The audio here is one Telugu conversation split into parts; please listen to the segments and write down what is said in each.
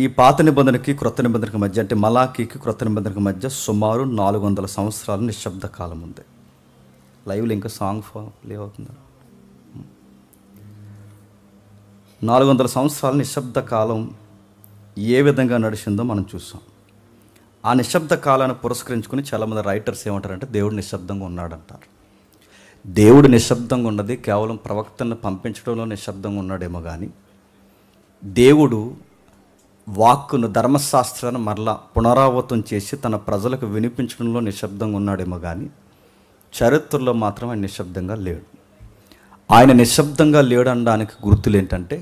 ఈ పాత నిబంధనకి క్రొత్త నిబంధనకి మధ్య, అంటే మలాకీకి క్రొత్త నిబంధనకి మధ్య సుమారు 400 సంవత్సరాల నిశ్శబ్ద కాలం ఉంది. లైవ్లో ఇంకా సాంగ్ ప్లే అవుతుంది. 400 సంవత్సరాల నిశ్శబ్ద కాలం ఏ విధంగా నడిచిందో మనం చూసాం. ఆ నిశ్శబ్ద కాలాన్ని పురస్కరించుకుని చాలామంది రైటర్స్ ఏమంటారంటే దేవుడు నిశ్శబ్దంగా ఉన్నాడంటారు. దేవుడు నిశ్శబ్దంగా ఉన్నది కేవలం ప్రవక్తను పంపించడంలో నిశ్శబ్దంగా ఉన్నాడేమో కానీ, దేవుడు వాక్కును, ధర్మశాస్త్రాన్ని మరలా పునరావృతం చేసి తన ప్రజలకు వినిపించడంలో నిశ్శబ్దంగా ఉన్నాడేమో కానీ, చరిత్రలో మాత్రం ఆయన నిశ్శబ్దంగా లేడు. ఆయన నిశ్శబ్దంగా లేడనడానికి గుర్తులు ఏంటంటే,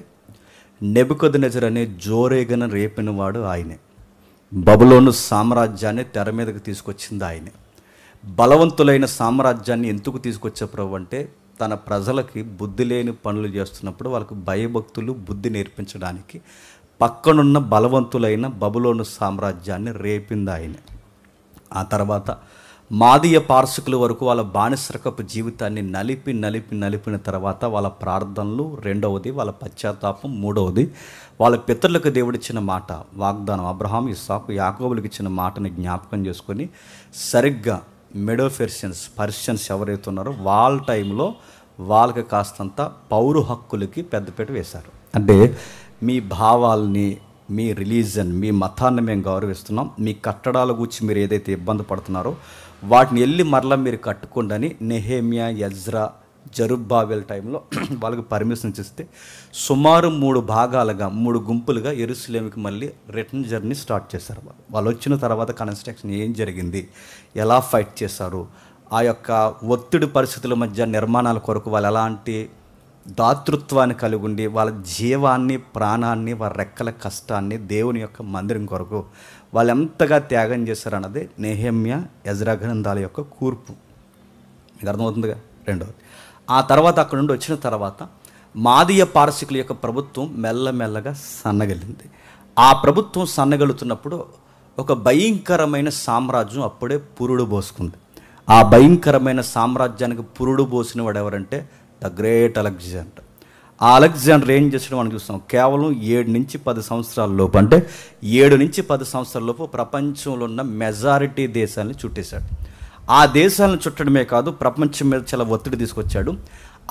నెబుకద్నెజర్ అనే జోరేగన రేపినవాడు ఆయనే. బబులోను సామ్రాజ్యాన్ని తెర మీదకి తీసుకొచ్చింది ఆయనే. బలవంతులైన సామ్రాజ్యాన్ని ఎందుకు తీసుకొచ్చే ప్రభు అంటే, తన ప్రజలకి బుద్ధి లేని పనులు చేస్తున్నప్పుడు వాళ్ళకు భయభక్తులు, బుద్ధి నేర్పించడానికి పక్కనున్న బలవంతులైన బబులోను సామ్రాజ్యాన్ని రేపింది ఆయనే. ఆ తర్వాత మాదీయ పార్శకుల వరకు వాళ్ళ బానిసరకపు జీవితాన్ని నలిపిన తర్వాత వాళ్ళ ప్రార్థనలు, రెండవది వాళ్ళ పశ్చాత్తాపం, మూడవది వాళ్ళ పితరులకు దేవుడిచ్చిన మాట, వాగ్దానం, అబ్రహాం, ఇస్సాకు, యాకోబులకు ఇచ్చిన మాటని జ్ఞాపకం చేసుకొని సరిగ్గా పర్షియన్స్ ఎవరైతే ఉన్నారో వాళ్ళ టైంలో వాళ్ళకి కాస్తంత పౌరు హక్కులకి పెద్దపీట వేశారు. అంటే మీ భావాల్ని, మీ రిలీజన్, మీ మతాన్ని మేము గౌరవిస్తున్నాం, మీ కట్టడాల గురించి మీరు ఏదైతే ఇబ్బంది పడుతున్నారో వాటిని వెళ్ళి మరలా మీరు కట్టుకోండి అని నెహెమ్యా, ఎజ్రా, జరుబ్బాబెల్ టైంలో వాళ్ళకి పర్మిషన్ ఇస్తే సుమారు 3 భాగాలుగా, 3 గుంపులుగా యెరూషలేముకి మళ్ళీ రిటర్న్ జర్నీ స్టార్ట్ చేశారు. వాళ్ళు వచ్చిన తర్వాత కన్స్ట్రక్షన్ ఏం జరిగింది, ఎలా ఫైట్ చేశారు, ఆ యొక్క ఒత్తిడి పరిస్థితుల మధ్య నిర్మాణాల కొరకు వాళ్ళు ఎలాంటి దాతృత్వాన్ని కలిగి ఉండి వాళ్ళ జీవాన్ని, ప్రాణాన్ని, వారి రెక్కల కష్టాన్ని దేవుని యొక్క మందిరం కొరకు వాళ్ళు ఎంతగా త్యాగం చేశారన్నది నెహెమ్యా, ఎజ్రా గ్రంథాల యొక్క కూర్పు. మీకు అర్థమవుతుందిగా. రెండవది, ఆ తర్వాత అక్కడ నుండి వచ్చిన తర్వాత మాదీయ పారసికుల యొక్క ప్రభుత్వం మెల్లమెల్లగా సన్నగలింది. ఆ ప్రభుత్వం సన్నగలుతున్నప్పుడు ఒక భయంకరమైన సామ్రాజ్యం అప్పుడే పురుడు పోసుకుంది. ఆ భయంకరమైన సామ్రాజ్యానికి పురుడు పోసిన వాడు ఎవరంటే ద గ్రేట్ అలెగ్జాండర్. ఆ అలెగ్జాండర్ ఏం చేసడం మనం చూస్తాం. కేవలం 7 నుంచి 10 సంవత్సరాల లోపు, అంటే 7 నుంచి 10 సంవత్సరాల లోపు ప్రపంచంలో ఉన్న మెజారిటీ దేశాలను చుట్టేశాడు. ఆ దేశాలను చుట్టడమే కాదు, ప్రపంచం మీద చాలా ఒత్తిడి తీసుకొచ్చాడు.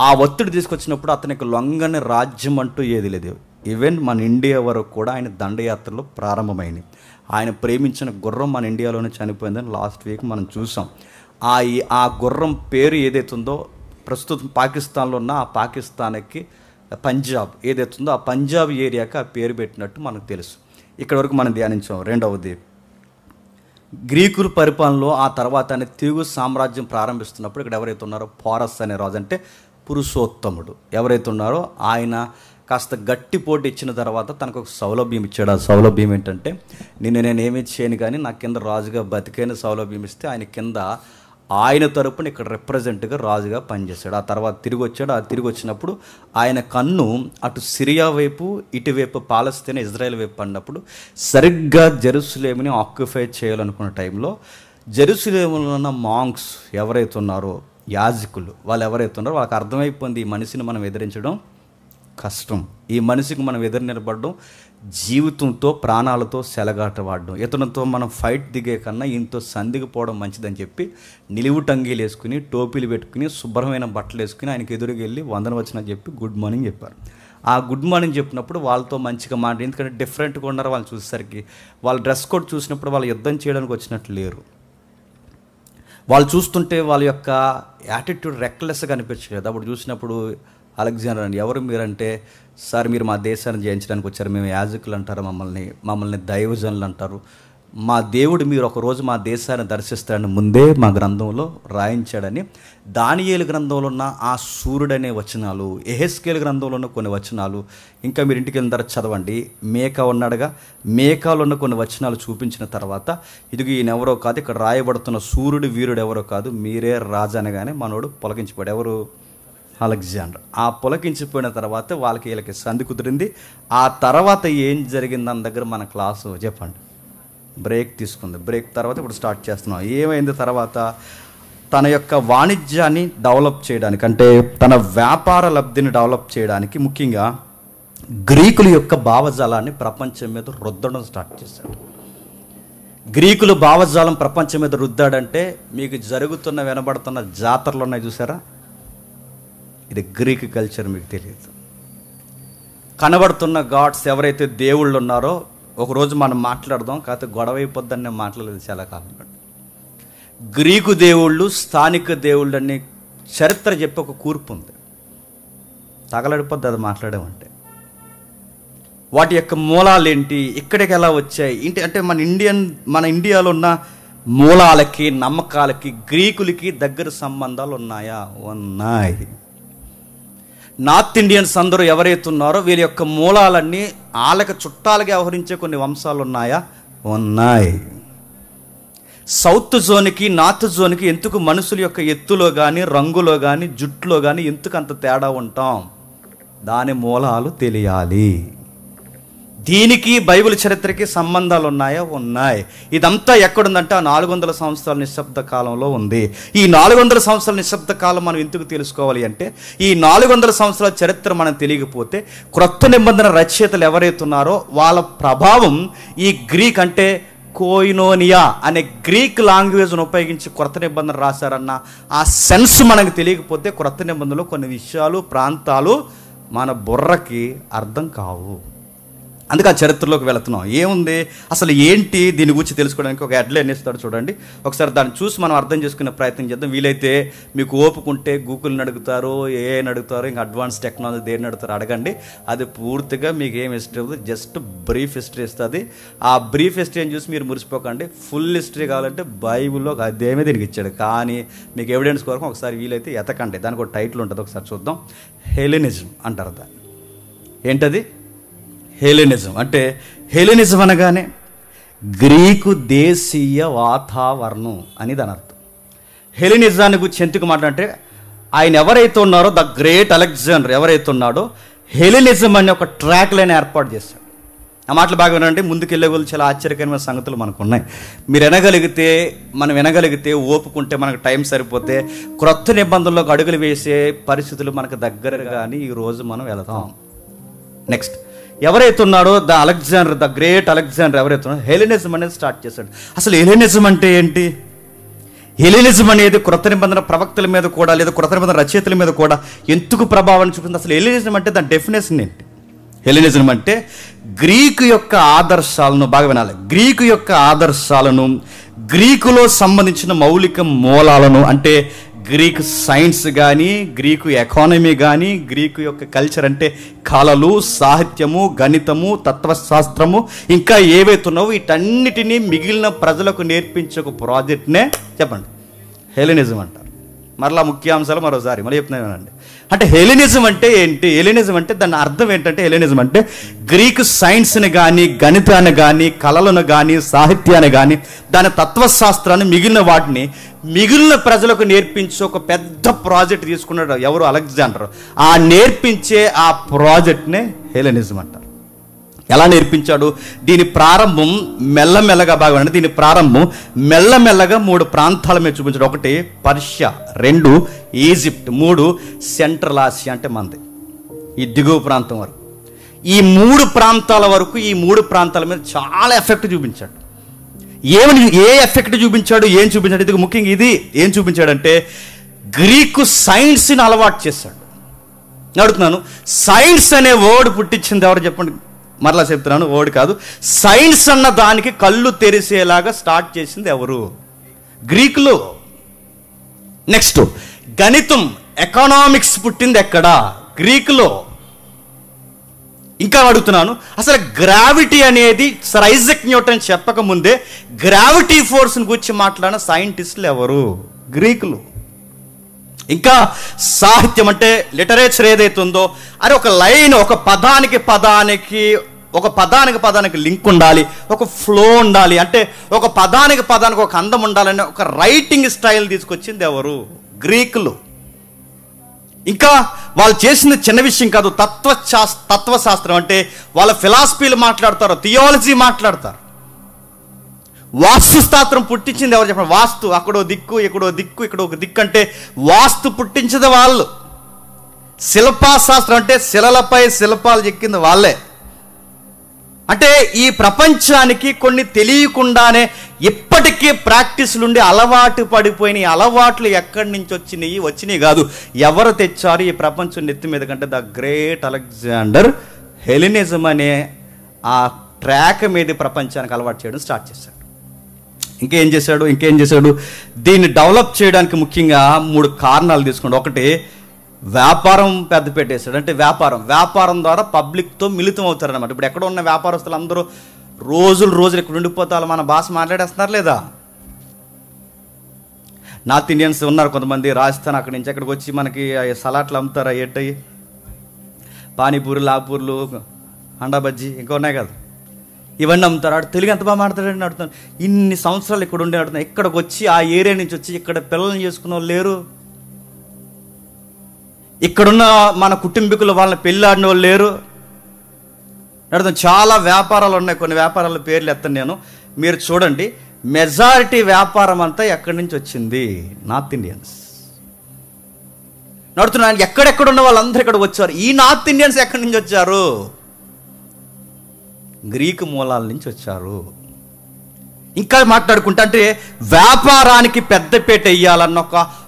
ఆ ఒత్తిడి తీసుకొచ్చినప్పుడు అతనికి లొంగని రాజ్యం అంటూ ఏది లేదు. ఈవెన్ మన ఇండియా వరకు కూడా ఆయన దండయాత్రలు ప్రారంభమైనవి. ఆయన ప్రేమించిన గుర్రం మన ఇండియాలోనే చనిపోయిందని లాస్ట్ వీక్ మనం చూసాం. ఆ గుర్రం పేరు ఏదైతుందో ప్రస్తుతం పాకిస్తాన్లో ఉన్న ఆ పాకిస్తాన్కి పంజాబ్ ఏదైతుందో ఆ పంజాబ్ ఏరియాకి ఆ పేరు పెట్టినట్టు మనకు తెలుసు. ఇక్కడ వరకు మనం ధ్యానించాం. రెండవది, గ్రీకుల పరిపాలనలో ఆ తర్వాత తెలుగు సామ్రాజ్యం ప్రారంభిస్తున్నప్పుడు ఇక్కడ ఎవరైతే ఉన్నారో పోరస్ అనే రాజు, అంటే పురుషోత్తముడు ఎవరైతే ఉన్నారో ఆయన కాస్త గట్టి పోటీ ఇచ్చిన తర్వాత తనకు ఒక సౌలభ్యం ఇచ్చాడు. ఆ సౌలభ్యం ఏంటంటే, నేనేమీ చేయను కానీ నా కింద రాజుగా బతికైన సౌలభ్యం ఇస్తే ఆయన కింద ఆయన తరపున ఇక్కడ రిప్రజెంట్గా రాజుగా పనిచేశాడు. ఆ తర్వాత తిరిగి వచ్చాడు. ఆ తిరిగి వచ్చినప్పుడు ఆయన కన్ను అటు సిరియా వైపు, ఇటువైపు పాలస్తీనా, ఇజ్రాయెల్ వైపు పడినప్పుడు సరిగ్గా జెరూసలేముని ఆక్యుపై చేయాలనుకున్న టైంలో జెరూసలేములో ఉన్న మాంక్స్ ఎవరైతే ఉన్నారో, యాజకులు, వాళ్ళు ఎవరైతే ఉన్నారో వాళ్ళకి అర్థమైపోయింది ఈ మనిషిని మనం ఎదిరించడం కష్టం, ఈ మనిషికి మనం ఎదురు నిలబడడం జీవితంతో, ప్రాణాలతో సెలగాటవాడడం, ఇతనితో మనం ఫైట్ దిగే కన్నా ఈయనతో సంధికి పోవడం మంచిదని చెప్పి నిలువు టంగీలు వేసుకుని, టోపీలు పెట్టుకుని, శుభ్రమైన బట్టలు వేసుకుని ఆయనకి ఎదురుగా వెళ్ళి వందన వచ్చిన చెప్పి గుడ్ మార్నింగ్ చెప్పారు. ఆ గుడ్ మార్నింగ్ చెప్పినప్పుడు వాళ్ళతో మంచిగా మాట, ఎందుకంటే డిఫరెంట్గా ఉన్నారు వాళ్ళు చూసేసరికి. వాళ్ళ డ్రెస్ కోడ్ చూసినప్పుడు వాళ్ళు యుద్ధం చేయడానికి వచ్చినట్లు లేరు. వాళ్ళు చూస్తుంటే వాళ్ళ యొక్క యాటిట్యూడ్ రెక్లెస్గా అనిపించలేదు. అప్పుడు చూసినప్పుడు అలెగ్జాండర్ అని, ఎవరు మీరంటే, సార్ మీరు మా దేశాన్ని జయించడానికి వచ్చారు, మేము యాజకులు అంటారు, మమ్మల్ని దైవజనులు అంటారు, మా దేవుడు మీరు ఒకరోజు మా దేశాన్ని దర్శిస్తారని ముందే మా గ్రంథంలో రాయించాడని దానియేలు గ్రంథంలో ఉన్న ఆ సూర్యుడనే వచనాలు, యెహెజ్కేలు గ్రంథంలో ఉన్న కొన్ని వచనాలు, ఇంకా మీరు ఇంటికి వెళ్ళిన తర్వాత చదవండి, మేకా ఉన్నాడుగా, మేకాలో ఉన్న కొన్ని వచనాలు చూపించిన తర్వాత ఇదిగో ఈయన ఎవరో కాదు, ఇక్కడ రాయబడుతున్న సూర్యుడు వీరుడు ఎవరో కాదు, మీరే రాజు అనగానే మనోడు పొలకించిపోయాడు. ఎవరు? అలెగ్జాండర్. ఆ పొలకించిపోయిన తర్వాత వీళ్ళకి సంధి కుదిరింది. ఆ తర్వాత ఏం జరిగింది దాని దగ్గర మన క్లాసు చెప్పండి. బ్రేక్ తీసుకుంది. బ్రేక్ తర్వాత ఇప్పుడు స్టార్ట్ చేస్తున్నాం. ఏమైంది తర్వాత? తన యొక్క వాణిజ్యాన్ని డెవలప్ చేయడానికి, అంటే తన వ్యాపార లబ్ధిని డెవలప్ చేయడానికి, ముఖ్యంగా గ్రీకుల యొక్క భావజాలాన్ని ప్రపంచం మీద రుద్దడం స్టార్ట్ చేశాడు. గ్రీకులు భావజాలం ప్రపంచం మీద రుద్దాడంటే మీకు జరుగుతున్న వినబడుతున్న జాతరలు ఉన్నాయి చూసారా, ఇది గ్రీక్ కల్చర్. మీకు తెలియదు. కనబడుతున్న గాడ్స్ ఎవరైతే దేవుళ్ళు ఉన్నారో, ఒకరోజు మనం మాట్లాడదాం, కాకపోతే గొడవ అయిపోద్దని నేను మాట్లాడలేదు చాలా కాలం పాటు. గ్రీకు దేవుళ్ళు, స్థానిక దేవుళ్ళు అనే చరిత్ర చెప్పి ఒక కూర్పు ఉంది. తగలడిపోద్ది అది మాట్లాడామంటే. వాటి యొక్క మూలాలు ఏంటి, ఇక్కడికి ఎలా వచ్చాయి ఏంటి అంటే మన ఇండియాలో ఉన్న మూలాలకి, నమ్మకాలకి గ్రీకులకి దగ్గర సంబంధాలు ఉన్నాయా? ఉన్నాయి. నార్త్ ఇండియన్స్ అందరూ ఎవరైతే ఉన్నారో వీళ్ళ యొక్క మూలాలన్నీ వాళ్ళకి చుట్టాలుగా వ్యవహరించే కొన్ని వంశాలు ఉన్నాయా? ఉన్నాయి. సౌత్ జోన్కి నార్త్ జోన్కి ఎందుకు మనుషుల యొక్క ఎత్తులో కానీ, రంగులో కానీ, జుట్టులో కానీ ఎందుకు అంత తేడా ఉంటాం? దాని మూలాలు తెలియాలి. దీనికి బైబిల్ చరిత్రకి సంబంధాలు ఉన్నాయా? ఉన్నాయి. ఇదంతా ఎక్కడుందంటే ఆ 400 సంవత్సరాల నిశ్శబ్ద కాలంలో ఉంది. ఈ 400 సంవత్సరాల నిశ్శబ్ద కాలం మనం ఎందుకు తెలుసుకోవాలి అంటే, ఈ 400 సంవత్సరాల చరిత్ర మనం తెలియకపోతే క్రొత్త నిబంధన రచయితలు ఎవరైతే ఉన్నారో వాళ్ళ ప్రభావం ఈ గ్రీక్ అంటే కోయినోనియా అనే గ్రీక్ లాంగ్వేజ్ను ఉపయోగించి క్రొత్త నిబంధన రాశారన్న ఆ సెన్స్ మనకు తెలియకపోతే క్రొత్త నిబంధనలో కొన్ని విషయాలు, ప్రాంతాలు మన బుర్రకి అర్థం కావు. అందుకే ఆ చరిత్రలోకి వెళుతున్నాం. ఏముంది అసలు ఏంటి దీని గురించి తెలుసుకోవడానికి ఒక హెడ్లైన్ ఇస్తాడు చూడండి. ఒకసారి దాన్ని చూసి మనం అర్థం చేసుకునే ప్రయత్నం చేద్దాం. వీలైతే మీకు ఓపుకుంటే గూగుల్ని అడుగుతారు, ఏఐని అడుగుతారు, ఇంకా అడ్వాన్స్ టెక్నాలజీ దేన్ని అడుగుతారు అడగండి. అది పూర్తిగా మీకు ఏం హిస్టరీ అవుతుంది, జస్ట్ బ్రీఫ్ హిస్టరీ ఇస్తుంది. ఆ బ్రీఫ్ హిస్టరీని చూసి మీరు మురిసిపోకండి. ఫుల్ హిస్టరీ కావాలంటే బైబిల్లో అదేమే దీనికి ఇచ్చాడు. కానీ మీకు ఎవిడెన్స్ కొరకు ఒకసారి వీలైతే ఎతకండి. దానికి ఒక టైటిల్ ఉంటుంది, ఒకసారి చూద్దాం. హెలెనిజం అంటారు దాన్ని. ఏంటది? హెలెనిజం అంటే, హెలెనిజం అనగానే గ్రీకు దేశీయ వాతావరణం అని దాని అర్థం. హెలెనిజాన్ని గురించి ఎందుకు మాట్లాడంటే, ఆయన ఎవరైతే ఉన్నారో ద గ్రేట్ అలెగ్జాండర్ ఎవరైతే ఉన్నాడో హెలెనిజం అనే ఒక ట్రాక్ లైన్ ఏర్పాటు చేశాడు. ఆ మాటలు బాగా వినండి. ముందుకెళ్ళే వాళ్ళు చాలా ఆశ్చర్యకరమైన సంగతులు మనకు ఉన్నాయి. మీరు మనం వినగలిగితే, ఓపుకుంటే, మనకు టైం సరిపోతే క్రొత్త నిబంధనలోకి అడుగులు వేసే పరిస్థితులు మనకు దగ్గర కానీ ఈరోజు మనం వెళతాం. నెక్స్ట్ ఎవరైతే ఉన్నాడో ద గ్రేట్ అలెగ్జాండర్ ఎవరైతే ఉన్నాడో హెలెనిజం అనేది స్టార్ట్ చేశాడు. అసలు హెలెనిజం అంటే ఏంటి? హెలెనిజం అనేది క్రొత్త నిబంధన ప్రవక్తల మీద కూడా లేదా క్రొత్త నిబంధన రచయితల మీద కూడా ఎందుకు ప్రభావం చూపుతుంది? అసలు హెలెనిజం అంటే దాని డెఫినేషన్ ఏంటి? హెలెనిజం అంటే గ్రీకు యొక్క ఆదర్శాలను, బాగా వినాలి, గ్రీకు యొక్క ఆదర్శాలను, గ్రీకులో సంబంధించిన మౌలిక మూలాలను, అంటే గ్రీక్ సైన్స్ కానీ, గ్రీకు ఎకానమీ కానీ, గ్రీకు యొక్క కల్చర్ అంటే కళలు, సాహిత్యము, గణితము, తత్వశాస్త్రము, ఇంకా ఏవైతే ఉన్నావో వీటన్నిటినీ మిగిలిన ప్రజలకు నేర్పించే ఒక ప్రాజెక్ట్నే చెప్పండి హెలెనిజం అంటారు. మరలా ముఖ్యాంశాలు మరోసారి మళ్ళీ చెప్తున్నానండి. అంటే హెలెనిజం అంటే ఏంటి? హెలెనిజం అంటే దాని అర్థం ఏంటంటే, హెలెనిజం అంటే గ్రీకు సైన్స్ని కానీ, గణితాన్ని కానీ, కళలను కానీ, సాహిత్యాన్ని కానీ, దాని తత్వశాస్త్రాన్ని, మిగిలిన వాటిని మిగిలిన ప్రజలకు నేర్పించే ఒక పెద్ద ప్రాజెక్ట్ తీసుకున్నాడు ఎవరు? అలెగ్జాండర్. ఆ నేర్పించే ఆ ప్రాజెక్ట్నే హెలెనిజం అంటారు. ఎలా నేర్పించాడు? దీని ప్రారంభం మెల్లమెల్లగా, బాగా దీని ప్రారంభం మెల్లమెల్లగా 3 ప్రాంతాల మీద చూపించాడు. 1 పర్షియా, 2 ఈజిప్ట్, 3 సెంట్రల్ ఆసియా అంటే మనది ఈ దిగువ ప్రాంతం వరకు. ఈ 3 ప్రాంతాల వరకు, ఈ 3 ప్రాంతాల మీద చాలా ఎఫెక్ట్ చూపించాడు. ఏ ఎఫెక్ట్ చూపించాడు, ఏం చూపించాడు? ఇది ముఖ్యంగా ఇది ఏం చూపించాడంటే గ్రీకు సైన్స్ని అలవాటు చేశాడు. అడుగుతున్నాను, సైన్స్ అనే వర్డ్ పుట్టించింది ఎవరు చెప్పండి? మరలా చెప్తున్నాను, వర్డ్ కాదు, సైన్స్ అన్న దానికి కళ్ళు తెరిసేలాగా స్టార్ట్ చేసింది ఎవరు? గ్రీకులు. నెక్స్ట్ గణితం, ఎకనామిక్స్ పుట్టింది ఎక్కడ? గ్రీకులో. ఇంకా అడుగుతున్నాను, అసలు గ్రావిటీ అనేది సర్ ఐజక్ న్యూటన్ చెప్పకముందే గ్రావిటీ ఫోర్స్ని గురించి మాట్లాడిన సైంటిస్టులు ఎవరు? గ్రీకులు. ఇంకా సాహిత్యం అంటే లిటరేచర్ ఏదైతే ఉందో, అరే ఒక లైన్, ఒక పదానికి పదానికి లింక్ ఉండాలి, ఒక ఫ్లో ఉండాలి, అంటే ఒక పదానికి ఒక అందం ఉండాలని ఒక రైటింగ్ స్టైల్ తీసుకొచ్చింది ఎవరు? గ్రీకులు. ఇంకా వాళ్ళు చేసింది చిన్న విషయం కాదు, తత్వశాస్త్రం అంటే వాళ్ళ ఫిలాసఫీలు మాట్లాడతారు, థియాలజీ మాట్లాడతారు. వాస్తుశాస్త్రం పుట్టించింది ఎవరు చెప్పండి? వాస్తు. అక్కడో దిక్కు, ఇక్కడో దిక్కు, ఇక్కడ ఒక దిక్కు అంటే వాస్తు పుట్టించదు వాళ్ళు. శిల్పాశాస్త్రం అంటే శిలలపై శిల్పాలు చెక్కింది వాళ్ళే. అంటే ఈ ప్రపంచానికి కొన్ని తెలియకుండానే ఇప్పటికీ ప్రాక్టీసులుండి అలవాటు పడిపోయిన ఈ అలవాట్లు ఎక్కడి నుంచి వచ్చినాయి కాదు, ఎవరు తెచ్చారు ఈ ప్రపంచం నెత్తి మీద కంటే ద గ్రేట్ అలెగ్జాండర్ హెలినిజం అనే ఆ ట్రాక్ మీద ప్రపంచానికి అలవాటు చేయడం స్టార్ట్ చేశాడు. ఇంకేం చేశాడు దీన్ని డెవలప్ చేయడానికి ముఖ్యంగా 3 కారణాలు తీసుకోండి. ఒకటి, వ్యాపారం పెద్ద పెట్టేశాడు. అంటే వ్యాపారం ద్వారా పబ్లిక్తో మిళితం అవుతారనమాట. ఇప్పుడు ఎక్కడ ఉన్న వ్యాపారస్తులు అందరూ రోజులు ఇక్కడ ఉండిపోతారు, మన భాష మాట్లాడేస్తున్నారు లేదా? నార్త్ ఇండియన్స్ ఉన్నారు కొంతమంది, రాజస్థాన్ అక్కడి నుంచి అక్కడికి వచ్చి మనకి సలాట్లు అమ్ముతారు, ఏంటవి పానీపూరి, లాపూర్లు, అండా బజ్జీ ఇంకా ఉన్నాయి కదా, ఇవన్నీ అమ్ముతారు. ఆడు తెలుగు ఎంత బాగా మాట్లాడాడని అడుగుతాను. ఇన్ని సంవత్సరాలు ఇక్కడ ఉండి అడుగుతాను, ఇక్కడికి వచ్చి ఆ ఏరియా నుంచి వచ్చి ఇక్కడ పిల్లల్ని చేసుకున్న వాళ్ళు లేరు, ఇక్కడున్న మన కుటుంబీకులు వాళ్ళని పెళ్ళాడిన వాళ్ళు లేరు. అడుగుతాను. చాలా వ్యాపారాలు ఉన్నాయి, కొన్ని వ్యాపారాల పేర్లు ఎత్తాను నేను, మీరు చూడండి. మెజారిటీ వ్యాపారం అంతా ఎక్కడి నుంచి వచ్చింది? North Indians. నడుతున్నాను. ఎక్కడెక్కడున్న వాళ్ళందరూ ఇక్కడికి వచ్చారు. ఈ నార్త్ ఇండియన్స్ ఎక్కడి నుంచి వచ్చారు? గ్రీకు మూలాల నుంచి వచ్చారు. ఇంకా మాట్లాడుకుంటా అంటే వ్యాపారానికి పెద్దపీట వేయాలన్న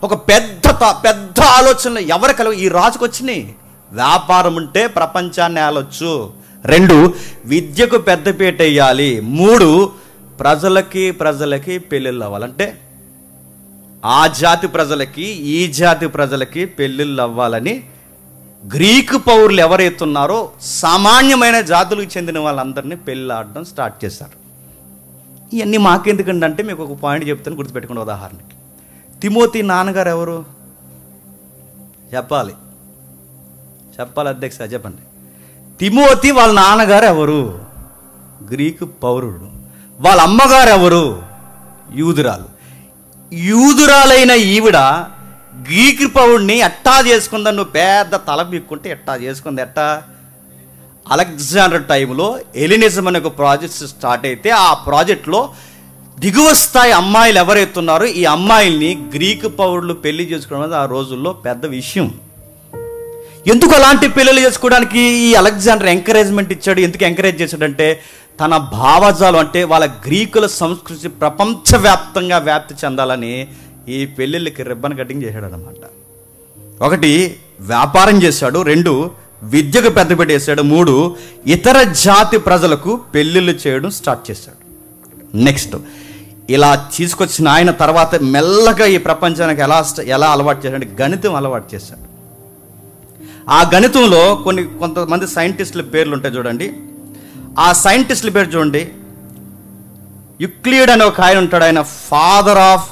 ఒక పెద్ద ఆలోచనలు ఎవరు కలవు? ఈ రాజుకు వచ్చినాయి. వ్యాపారం ఉంటే ప్రపంచాన్ని ఆలోచు. 2, విద్యకు పెద్దపీట వేయాలి. 3, ప్రజలకి పెళ్ళిళ్ళు అవ్వాలంటే ఆ జాతి ప్రజలకి ఈ జాతి ప్రజలకి పెళ్ళిళ్ళు అవ్వాలని గ్రీకు పౌరులు ఎవరైతున్నారో సామాన్యమైన జాతులకు చెందిన వాళ్ళందరినీ పెళ్ళాడడం స్టార్ట్ చేశారు. ఇవన్నీ మాకెందుకంటే మీకు ఒక పాయింట్ చెప్తాను, గుర్తుపెట్టుకున్న ఉదాహరణకి. తిమోతి నాన్నగారు ఎవరు చెప్పాలి అధ్యక్ష, చెప్పండి. తిమోతి వాళ్ళ నాన్నగారు ఎవరు? గ్రీకు పౌరుడు. వాళ్ళ అమ్మగారు ఎవరు? యూదురాలైన ఈవిడ గ్రీకు పౌరుడిని ఎట్టా చేసుకుందా? నువ్వు పెద్ద తల పీక్కుంటే ఎట్టా చేసుకుంది? అలెగ్జాండర్ టైంలో హెలినిజం అనే ఒక ప్రాజెక్ట్ స్టార్ట్ అయితే ఆ ప్రాజెక్ట్లో దిగువ స్థాయి అమ్మాయిలు ఎవరైతున్నారో ఈ అమ్మాయిల్ని గ్రీకు పౌరులు పెళ్లి చేసుకోవడం అనేది ఆ రోజుల్లో పెద్ద విషయం. ఎందుకు అలాంటి పెళ్ళిళ్ళు చేసుకోవడానికి ఈ అలెగ్జాండర్ ఎంకరేజ్మెంట్ ఇచ్చాడు? ఎందుకు ఎంకరేజ్ చేశాడంటే తన భావజాలం అంటే వాళ్ళ గ్రీకుల సంస్కృతి ప్రపంచవ్యాప్తంగా వ్యాప్తి చెందాలని ఈ పెళ్ళిళ్ళకి రిబ్బన్ కటింగ్ చేశాడు అనమాట. 1, వ్యాపారం చేశాడు. 2, విద్యకు పెద్దపీట వేశాడు. 3, ఇతర జాతి ప్రజలకు పెళ్ళిళ్ళు చేయడం స్టార్ట్ చేశాడు. నెక్స్ట్, ఇలా తీసుకొచ్చిన ఆయన తర్వాత మెల్లగా ఈ ప్రపంచానికి ఎలా అలవాటు చేశాడు? గణితం అలవాటు చేశాడు. ఆ గణితంలో కొంతమంది సైంటిస్టుల పేర్లు ఉంటాయి చూడండి. ఆ సైంటిస్టుల పేరు చూడండి. యుక్లిడ్ అనే ఒక ఆయన ఉంటాడు, ఆయన ఫాదర్ ఆఫ్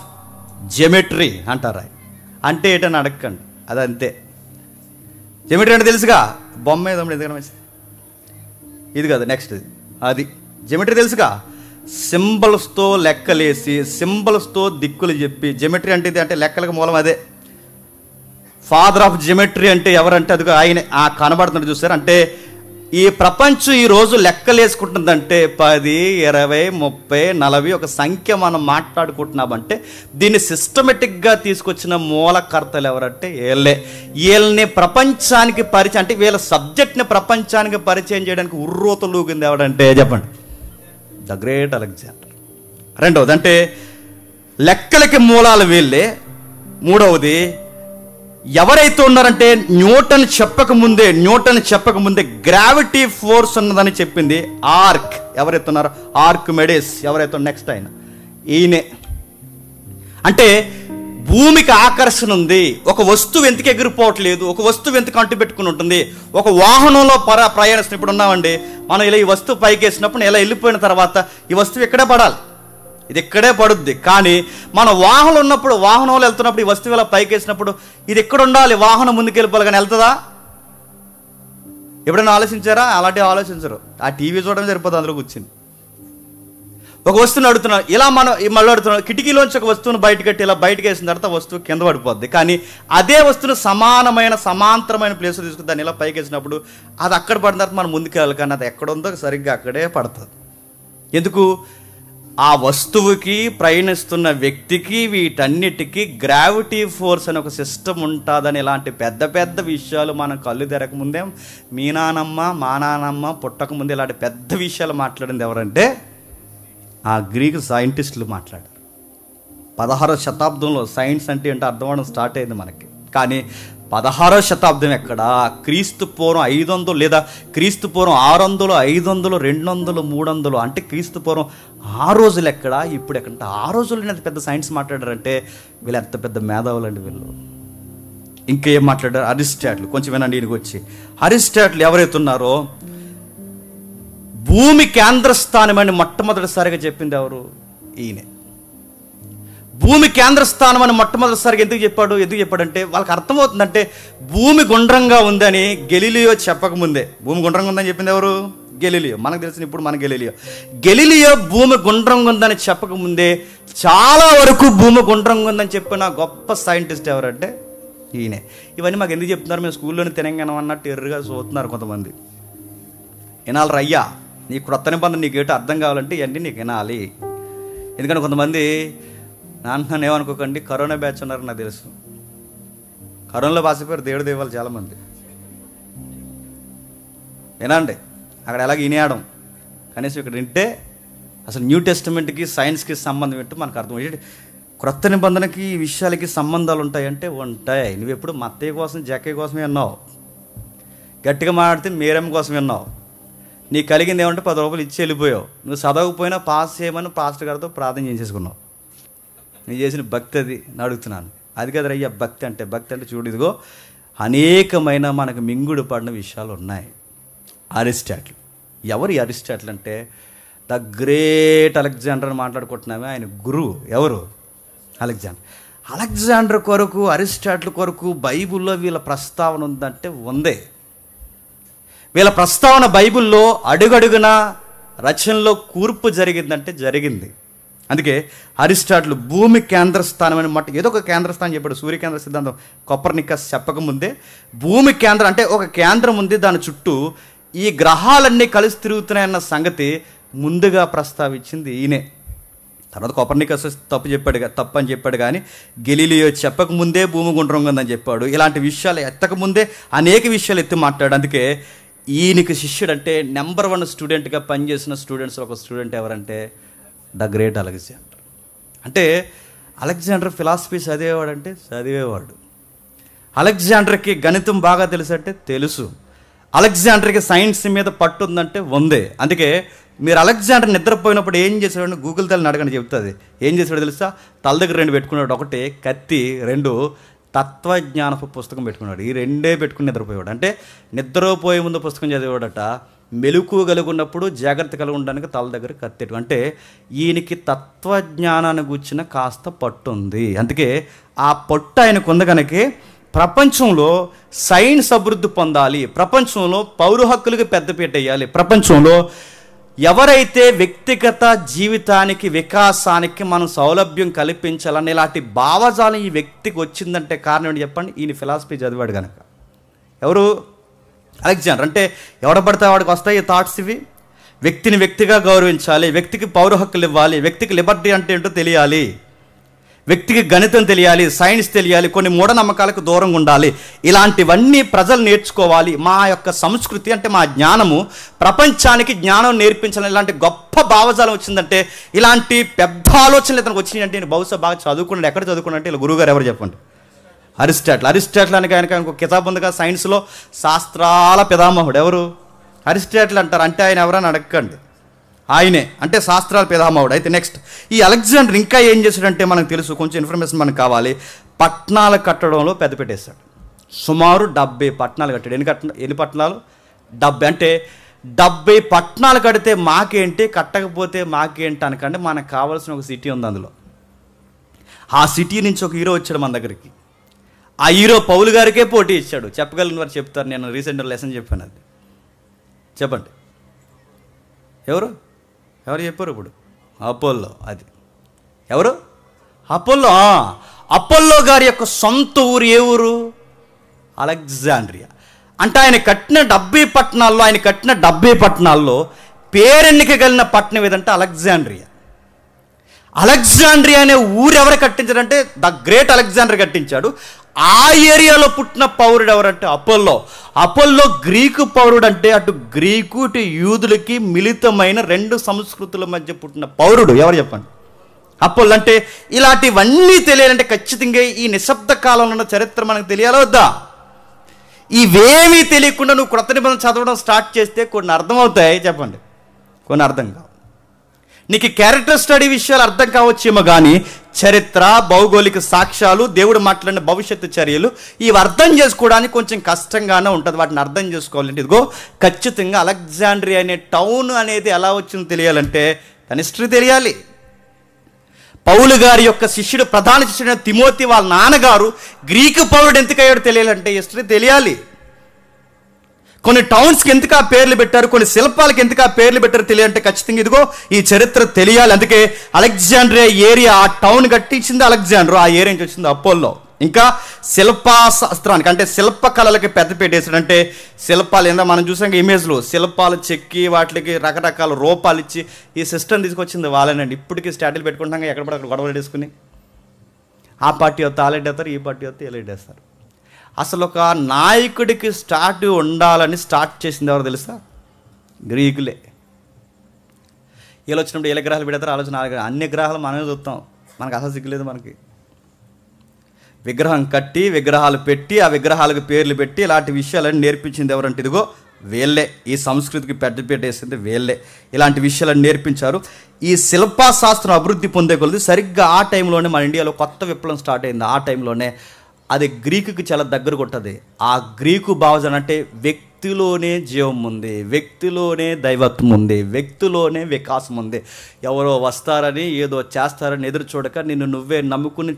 జెమెట్రీ అంటారు. అంటే ఏంటని అడగండి, అదంతే. జెమెట్రీ అంటే తెలుసుగా, బొమ్మ ఏదో ఎందుకన్నా ఇది కదా, నెక్స్ట్ అది జెమెట్రీ తెలుసుగా. సింబల్స్తో లెక్కలేసి సింబల్స్తో దిక్కులు చెప్పి, జెమెట్రీ అంటే ఇది, అంటే లెక్కలకు మూలం అదే. ఫాదర్ ఆఫ్ జెమెట్రీ అంటే ఎవరంటే అది ఆయన కనబడుతున్నాడు చూసారు. అంటే ఈ ప్రపంచం ఈరోజు లెక్కలేసుకుంటుందంటే 10, 20, 30, 40 ఒక సంఖ్య మనం మాట్లాడుకుంటున్నామంటే దీన్ని సిస్టమేటిక్గా తీసుకొచ్చిన మూలకర్తలు ఎవరంటే వీళ్ళని ప్రపంచానికి పరిచయం, అంటే వీళ్ళ సబ్జెక్ట్ని ప్రపంచానికి పరిచయం చేయడానికి ఉర్రోతలూగింది ఎవడంటే చెప్పండి, ద గ్రేట్ అలెగ్జాండర్. 2వది అంటే లెక్కలకి మూలాలు వీళ్ళే. 3వది ఎవరైతే ఉన్నారంటే న్యూటన్ చెప్పకముందే గ్రావిటీ ఫోర్స్ ఉన్నదని చెప్పింది ఆర్క్. ఎవరైతే ఉన్నారో ఆర్కిమెడిస్, ఎవరైతే నెక్స్ట్ ఆయన ఈయనే. అంటే భూమికి ఆకర్షణ ఉంది. ఒక వస్తువు ఎందుకు ఎగిరిపోవట్లేదు, ఒక వస్తువు ఎందుకు అంటు పెట్టుకుని ఉంటుంది. ఒక వాహనంలో ప్రయాణిస్తున్న ఇప్పుడు ఉన్నామండి మనం, ఇలా ఈ వస్తువు పైకి వేసినప్పుడు ఇలా వెళ్ళిపోయిన తర్వాత ఈ వస్తువు ఇక్కడే పడాలి, ఇది ఇక్కడే పడుద్ది. కానీ మన వాహనం ఉన్నప్పుడు, వాహనంలో వెళ్తున్నప్పుడు ఈ వస్తువు ఇలా పైకి వేసినప్పుడు ఇది ఎక్కడ ఉండాలి, వాహనం ముందుకు వెళ్ళిపోవాలి, కానీ వెళ్తుందా? ఎప్పుడైనా ఆలోచించారా? అలాంటివి ఆలోచించరు. ఆ టీవీ చూడడం సరిపోతుంది, అందులో కూర్చుని. ఒక వస్తువుని అడుగుతున్నాం, ఇలా మనం మళ్ళీ అడుగుతున్నాం, కిటికీలోంచి ఒక వస్తువును బయటకెట్టి ఇలా బయటకు వేసిన తర్వాత వస్తువు కింద పడిపోద్ది. కానీ అదే వస్తువును సమాంతరమైన ప్లేస్లో తీసుకుని దాన్ని ఇలా పైకి వేసినప్పుడు అది అక్కడ పడిన తర్వాత మనం ముందుకు వెళ్ళాలి, కానీ అది ఎక్కడ ఉందో సరిగ్గా అక్కడే పడుతుంది. ఎందుకు? ఆ వస్తువుకి, ప్రయాణిస్తున్న వ్యక్తికి, వీటన్నిటికీ గ్రావిటీ ఫోర్స్ అనే ఒక సిస్టమ్ ఉంటుందని ఇలాంటి పెద్ద పెద్ద విషయాలు మనం కళ్ళు తెరకముందే మీ నానమ్మ మా నానమ్మ పుట్టకముందే ఇలాంటి పెద్ద విషయాలు మాట్లాడింది ఎవరంటే ఆ గ్రీకు సైంటిస్టులు మాట్లాడారు. 16వ శతాబ్దంలో సైన్స్ అంటే ఏంటో అర్థం అవడం స్టార్ట్ అయింది మనకి. కానీ 16వ శతాబ్దం ఎక్కడ? క్రీస్తు పూర్వం 500 లేదా క్రీస్తు పూర్వం 600, 500, 200, 300 అంటే క్రీస్తు పూర్వం ఆ రోజులు ఎక్కడ, ఇప్పుడు ఎక్కడ? ఆ రోజుల్లో ఎంత పెద్ద సైన్స్ మాట్లాడారంటే వీళ్ళు ఎంత పెద్ద మేధావులు అండి వీళ్ళు. ఇంకేం మాట్లాడారు? అరిస్టాటిల్. కొంచెం వినండి ఈయనకి వచ్చి. అరిస్టాటిల్ ఎవరైతే ఉన్నారో భూమి కేంద్రస్థానం అని మొట్టమొదటిసారిగా చెప్పింది ఎవరు? ఈయనే. భూమి కేంద్రస్థానం అని మొట్టమొదటిసారిగా ఎందుకు చెప్పాడంటే వాళ్ళకి అర్థమవుతుందంటే భూమి గుండ్రంగా ఉందని గెలీలియో చెప్పకముందే. భూమి గుండ్రంగా ఉందని చెప్పింది ఎవరు? గెలీలియో. మనకు తెలిసిన ఇప్పుడు మన గెలీలియో భూమి గుండ్రంగా ఉందని చెప్పకముందే చాలా వరకు భూమి గుండ్రంగా ఉందని చెప్పిన గొప్ప సైంటిస్ట్ ఎవరంటే ఈయనే. ఇవన్నీ మాకు ఎందుకు చెప్తున్నారు? మేము స్కూల్లోనే తెలంగాణ అన్నట్టు ఎర్రగా చూస్తున్నారు కొంతమంది. వినాలి రయ్యా, నీ క్రొత్త నిబంధన నీకు ఏంటో అర్థం కావాలంటే ఇవన్నీ నీకు వినాలి. ఎందుకంటే కొంతమంది నాన్న ఏమనుకోకండి, కరోనా బ్యాచ్ ఉన్నారు నాకు తెలుసు. కరోనాలో బాసిపోయారు దేవుడు దేవాలు చాలామంది. వినండి, అక్కడ ఎలాగ వినేయడం కనీసం ఇక్కడ వింటే అసలు న్యూ టెస్టిమెంట్కి సైన్స్కి సంబంధం ఏంటో మనకు అర్థం. క్రొత్త నిబంధనకి ఈ విషయాలకి సంబంధాలు ఉంటాయంటే ఉంటాయి. నువ్వు ఎప్పుడు మత్తయ్య కోసం జక్కయ్య కోసమే విన్నావు, గట్టిగా మాట్లాడితే మేరమ్మ కోసం విన్నావు. నీకు కలిగింది ఏమంటే 10 రూపాయలు ఇచ్చి వెళ్ళిపోయావు. నువ్వు చదవకపోయినా పాస్ చేయమని పాస్టర్ గారితో ప్రార్థన చేసేసుకున్నావు. నేను చేసిన భక్తి అది నేను అడుగుతున్నాను. అది కదా అయ్యా భక్తి అంటే. భక్తి అంటే చూడు, ఇదిగో అనేకమైన మనకు మింగుడు పడిన విషయాలు ఉన్నాయి. అరిస్టాటిల్. ఎవరు ఈ అరిస్టాటిల్ అంటే ద గ్రేట్ అలెగ్జాండర్ అని మాట్లాడుకుంటున్నామే, ఆయన గురువు. ఎవరు? అలెగ్జాండర్ కొరకు, అరిస్టాటిల్ కొరకు బైబిల్లో వీళ్ళ ప్రస్తావన ఉందంటే ఉందే. వీళ్ళ ప్రస్తావన బైబిల్లో అడుగడుగున రచనలో కూర్పు జరిగిందంటే జరిగింది. అందుకే అరిస్టాటిల్ భూమి కేంద్ర స్థానం అని ఏదో ఒక కేంద్ర స్థానం చెప్పాడు. సూర్యకేంద్ర సిద్ధాంతం కొపర్నికస్ చెప్పకముందే భూమి కేంద్రం అంటే ఒక కేంద్రం ఉంది, దాని చుట్టూ ఈ గ్రహాలన్నీ కలిసి తిరుగుతున్నాయన్న సంగతి ముందుగా ప్రస్తావించింది ఈయనే. తర్వాత కొపర్నికస్ తప్పు అని చెప్పాడు. కానీ గెలీలియో చెప్పకముందే భూమి గుండ్రంగా ఉందని చెప్పాడు. ఇలాంటి విషయాలు ఎత్తకముందే అనేక విషయాలు ఎత్తి మాట్లాడు. అందుకే ఈయనకి శిష్యుడు అంటే నెంబర్ 1 స్టూడెంట్గా పనిచేసిన స్టూడెంట్స్ ఒక స్టూడెంట్ ఎవరంటే ద గ్రేట్ అలెగ్జాండర్. అంటే అలెగ్జాండర్ ఫిలాసఫీ చదివేవాడు. అలెగ్జాండర్కి గణితం బాగా తెలుసు అంటే తెలుసు. అలెగ్జాండర్కి సైన్స్ మీద పట్టు ఉందంటే ఉందే. అందుకే మీరు అలెగ్జాండర్ నిద్రపోయినప్పుడు ఏం చేశాడని గూగుల్ తల్లిని అడగని చెప్తుంది. ఏం చేశాడో తెలుసా? తల దగ్గర 2 పెట్టుకున్నాడు. ఒకటి కత్తి, 2 తత్వజ్ఞానపు పుస్తకం పెట్టుకున్నాడు. ఈ 2 పెట్టుకుని నిద్రపోయాడు. అంటే నిద్రపోయే ముందు పుస్తకం చదివాడట. మెలుకు కలిగి ఉన్నప్పుడు జాగ్రత్త కలిగి ఉండడానికి తల దగ్గర కత్తెట్టు. అంటే ఈయనకి తత్వజ్ఞానాన్ని గుర్చిన కాస్త పట్టు ఉంది. అందుకే ఆ పట్టు ఆయనకు ఉంది కనుక ప్రపంచంలో సైన్స్ అభివృద్ధి పొందాలి, ప్రపంచంలో పౌర హక్కులకు పెద్దపీట వేయాలి, ప్రపంచంలో ఎవరైతే వ్యక్తిగత జీవితానికి వికాసానికి మనం సౌలభ్యం కల్పించాలని ఇలాంటి భావజాలం ఈ వ్యక్తికి వచ్చిందంటే కారణం ఏంటి చెప్పండి? ఈయన ఫిలాసఫీ చదివాడు కనుక. ఎవరు? అలెగ్జాండర్. అంటే ఎవడ పడితే వాడికి వస్తాయి ఈ థాట్స్ ఇవి. వ్యక్తిని వ్యక్తిగా గౌరవించాలి, వ్యక్తికి పౌర హక్కులు ఇవ్వాలి, వ్యక్తికి లిబర్టీ అంటే ఏంటో తెలియాలి, వ్యక్తికి గణితం తెలియాలి, సైన్స్ తెలియాలి, కొన్ని మూఢనమ్మకాలకు దూరంగా ఉండాలి. ఇలాంటివన్నీ ప్రజలు నేర్చుకోవాలి. మా యొక్క సంస్కృతి అంటే మా జ్ఞానము ప్రపంచానికి జ్ఞానం నేర్పించాలని ఇలాంటి గొప్ప భావజాలం వచ్చిందంటే, ఇలాంటి పెద్ద ఆలోచనలు ఇతనికి వచ్చినాయంటే నేను బహుశా బాగా చదువుకున్నాడు. ఎక్కడ చదువుకున్నాడంటే ఇలా గురువుగారు ఎవరు చెప్పండి? అరిస్టాటిల్ అని ఆయనకు ఒక కితాబ్ ఉందిగా సైన్స్లో, శాస్త్రాల పితామహుడు. ఎవరు? అరిస్టాటిల్ అంటారు. అంటే ఆయన ఎవరని అడగండి, ఆయనే. అంటే శాస్త్రాల పితామహుడు. అయితే నెక్స్ట్ ఈ అలెగ్జాండర్ ఇంకా ఏం చేశాడంటే మనకు తెలుసు, కొంచెం ఇన్ఫర్మేషన్ మనకు కావాలి. పట్టణాలు కట్టడంలో పెద్ద పెట్టేశాడు. సుమారు 70 పట్టణాలు కట్టాడు. ఎన్ని పట్టణాలు? 70. అంటే 70 పట్టణాలు కడితే మాకేంటి, కట్టకపోతే మాకేంటి అనకండి, మనకు కావాల్సిన ఒక సిటీ ఉంది అందులో. ఆ సిటీ నుంచి ఒక హీరో వచ్చాడు మన దగ్గరికి. ఆ హీరో పౌలు గారికే పోటీ ఇచ్చాడు. చెప్పగలిగిన వారు చెప్తారు. నేను రీసెంట్గా లెసన్ చెప్పాను, అది చెప్పండి. ఎవరు చెప్పారు ఇప్పుడు? అపోల్లో. అది ఎవరు? అపోల్లో గారి యొక్క సొంత ఊరు ఏ ఊరు? అలెగ్జాండ్రియా. అంటే ఆయన కట్టిన 70 పట్టణాల్లో పేరెన్నిక కలిగిన పట్టణం ఏదంటే అలెగ్జాండ్రియా. అలెగ్జాండ్రియా అనే ఊరు ఎవరు కట్టించారంటే ద గ్రేట్ అలెగ్జాండర్ కట్టించాడు. ఆ ఏరియాలో పుట్టిన పౌరుడు ఎవరంటే అపోల్లో గ్రీకు పౌరుడు, అంటే అటు గ్రీకు ఇటు యూదులకి మిళితమైన రెండు సంస్కృతుల మధ్య పుట్టిన పౌరుడు ఎవరు చెప్పండి? అపోల్లో. అంటే ఇలాంటివన్నీ తెలియాలంటే ఖచ్చితంగా ఈ నిశ్శబ్ద కాలంలో ఉన్న చరిత్ర మనకు తెలియాలా వద్దా? ఇవేమీ తెలియకుండా నువ్వు క్రొత్త నిబంధన చదవడం స్టార్ట్ చేస్తే కొన్ని అర్థమవుతాయి, చెప్పండి, కొన్ని అర్థం కావు. నీకు క్యారెక్టర్ స్టడీ విషయాలు అర్థం కావచ్చేమో కానీ చరిత్ర, భౌగోళిక సాక్ష్యాలు, దేవుడు మాట్లాడిన భవిష్యత్తు చర్యలు ఇవి అర్థం చేసుకోవడానికి కొంచెం కష్టంగానే ఉంటుంది. వాటిని అర్థం చేసుకోవాలంటే ఇదిగో ఖచ్చితంగా అలెగ్జాండ్రియా అనే టౌన్ అనేది ఎలా వచ్చిందో తెలియాలంటే దాని హిస్టరీ తెలియాలి. పౌలు గారి యొక్క శిష్యుడు, ప్రధాన శిష్యుడైన తిమోతి వాళ్ళ నాన్నగారు గ్రీకు పౌరుడు ఎందుకయ్యాడు తెలియాలంటే హిస్టరీ తెలియాలి. కొన్ని టౌన్స్కి ఎందుకు ఆ పేర్లు పెట్టారు, కొన్ని శిల్పాలకి ఎందుకు ఆ పేర్లు పెట్టారు తెలియాలంటే ఖచ్చితంగా ఇదిగో ఈ చరిత్ర తెలియాలి. అందుకే అలెగ్జాండ్రియా ఏరియా, ఆ టౌన్ కట్టించింది అలెగ్జాండర్, ఆ ఏరియా నుంచి వచ్చింది అపోల్లో. ఇంకా శిల్పాశాస్త్రానికి అంటే శిల్పకళలకి పెద్దపీట వేసాడు. అంటే శిల్పాలు ఏందో మనం చూసాం ఇమేజ్లు, శిల్పాలు చెక్కి వాటికి రకరకాల రూపాలు ఇచ్చి ఈ సిస్టమ్ తీసుకొచ్చింది వాళ్ళేనండి. ఇప్పటికీ స్టాటిల్ పెట్టుకుంటాం ఎక్కడ పడి అక్కడ గొడవలు వేసుకుని, ఆ పార్టీ వస్తే ఆలెట్టేస్తారు, ఈ పార్టీ వస్తే ఎలెట్టేస్తారు. అసలు ఒక నాయకుడికి ఉండాలని స్టార్ట్ చేసింది ఎవరు తెలుసా? గ్రీకులే. వీళ్ళు వచ్చినప్పుడు ఏ గ్రహాలు పెడతారు ఆలోచన, అన్ని గ్రహాలు మనమే చూస్తాం, మనకు అసలు సిగ్గులేదు. మనకి విగ్రహం కట్టి విగ్రహాలు పెట్టి ఆ విగ్రహాలకు పేర్లు పెట్టి ఇలాంటి విషయాలన్నీ నేర్పించింది ఎవరంటే ఇదిగో వీళ్ళే. ఈ సంస్కృతికి పెద్దపీట వేసింది వీళ్ళే. ఇలాంటి విషయాలను నేర్పించారు. ఈ శిల్పాశాస్త్రం అభివృద్ధి పొందే కొలది సరిగ్గా ఆ టైంలోనే మన ఇండియాలో కొత్త విప్లవం స్టార్ట్ అయింది. ఆ టైంలోనే అది గ్రీకుకి చాలా దగ్గరకు ఉంటుంది. ఆ గ్రీకు భావజనం అంటే వ్యక్తిలోనే జీవం ఉంది, వ్యక్తిలోనే దైవత్వం ఉంది, వ్యక్తిలోనే వికాసం ఉంది. ఎవరో వస్తారని ఏదో చేస్తారని ఎదురు చూడక నిన్ను నువ్వే నమ్ముకుని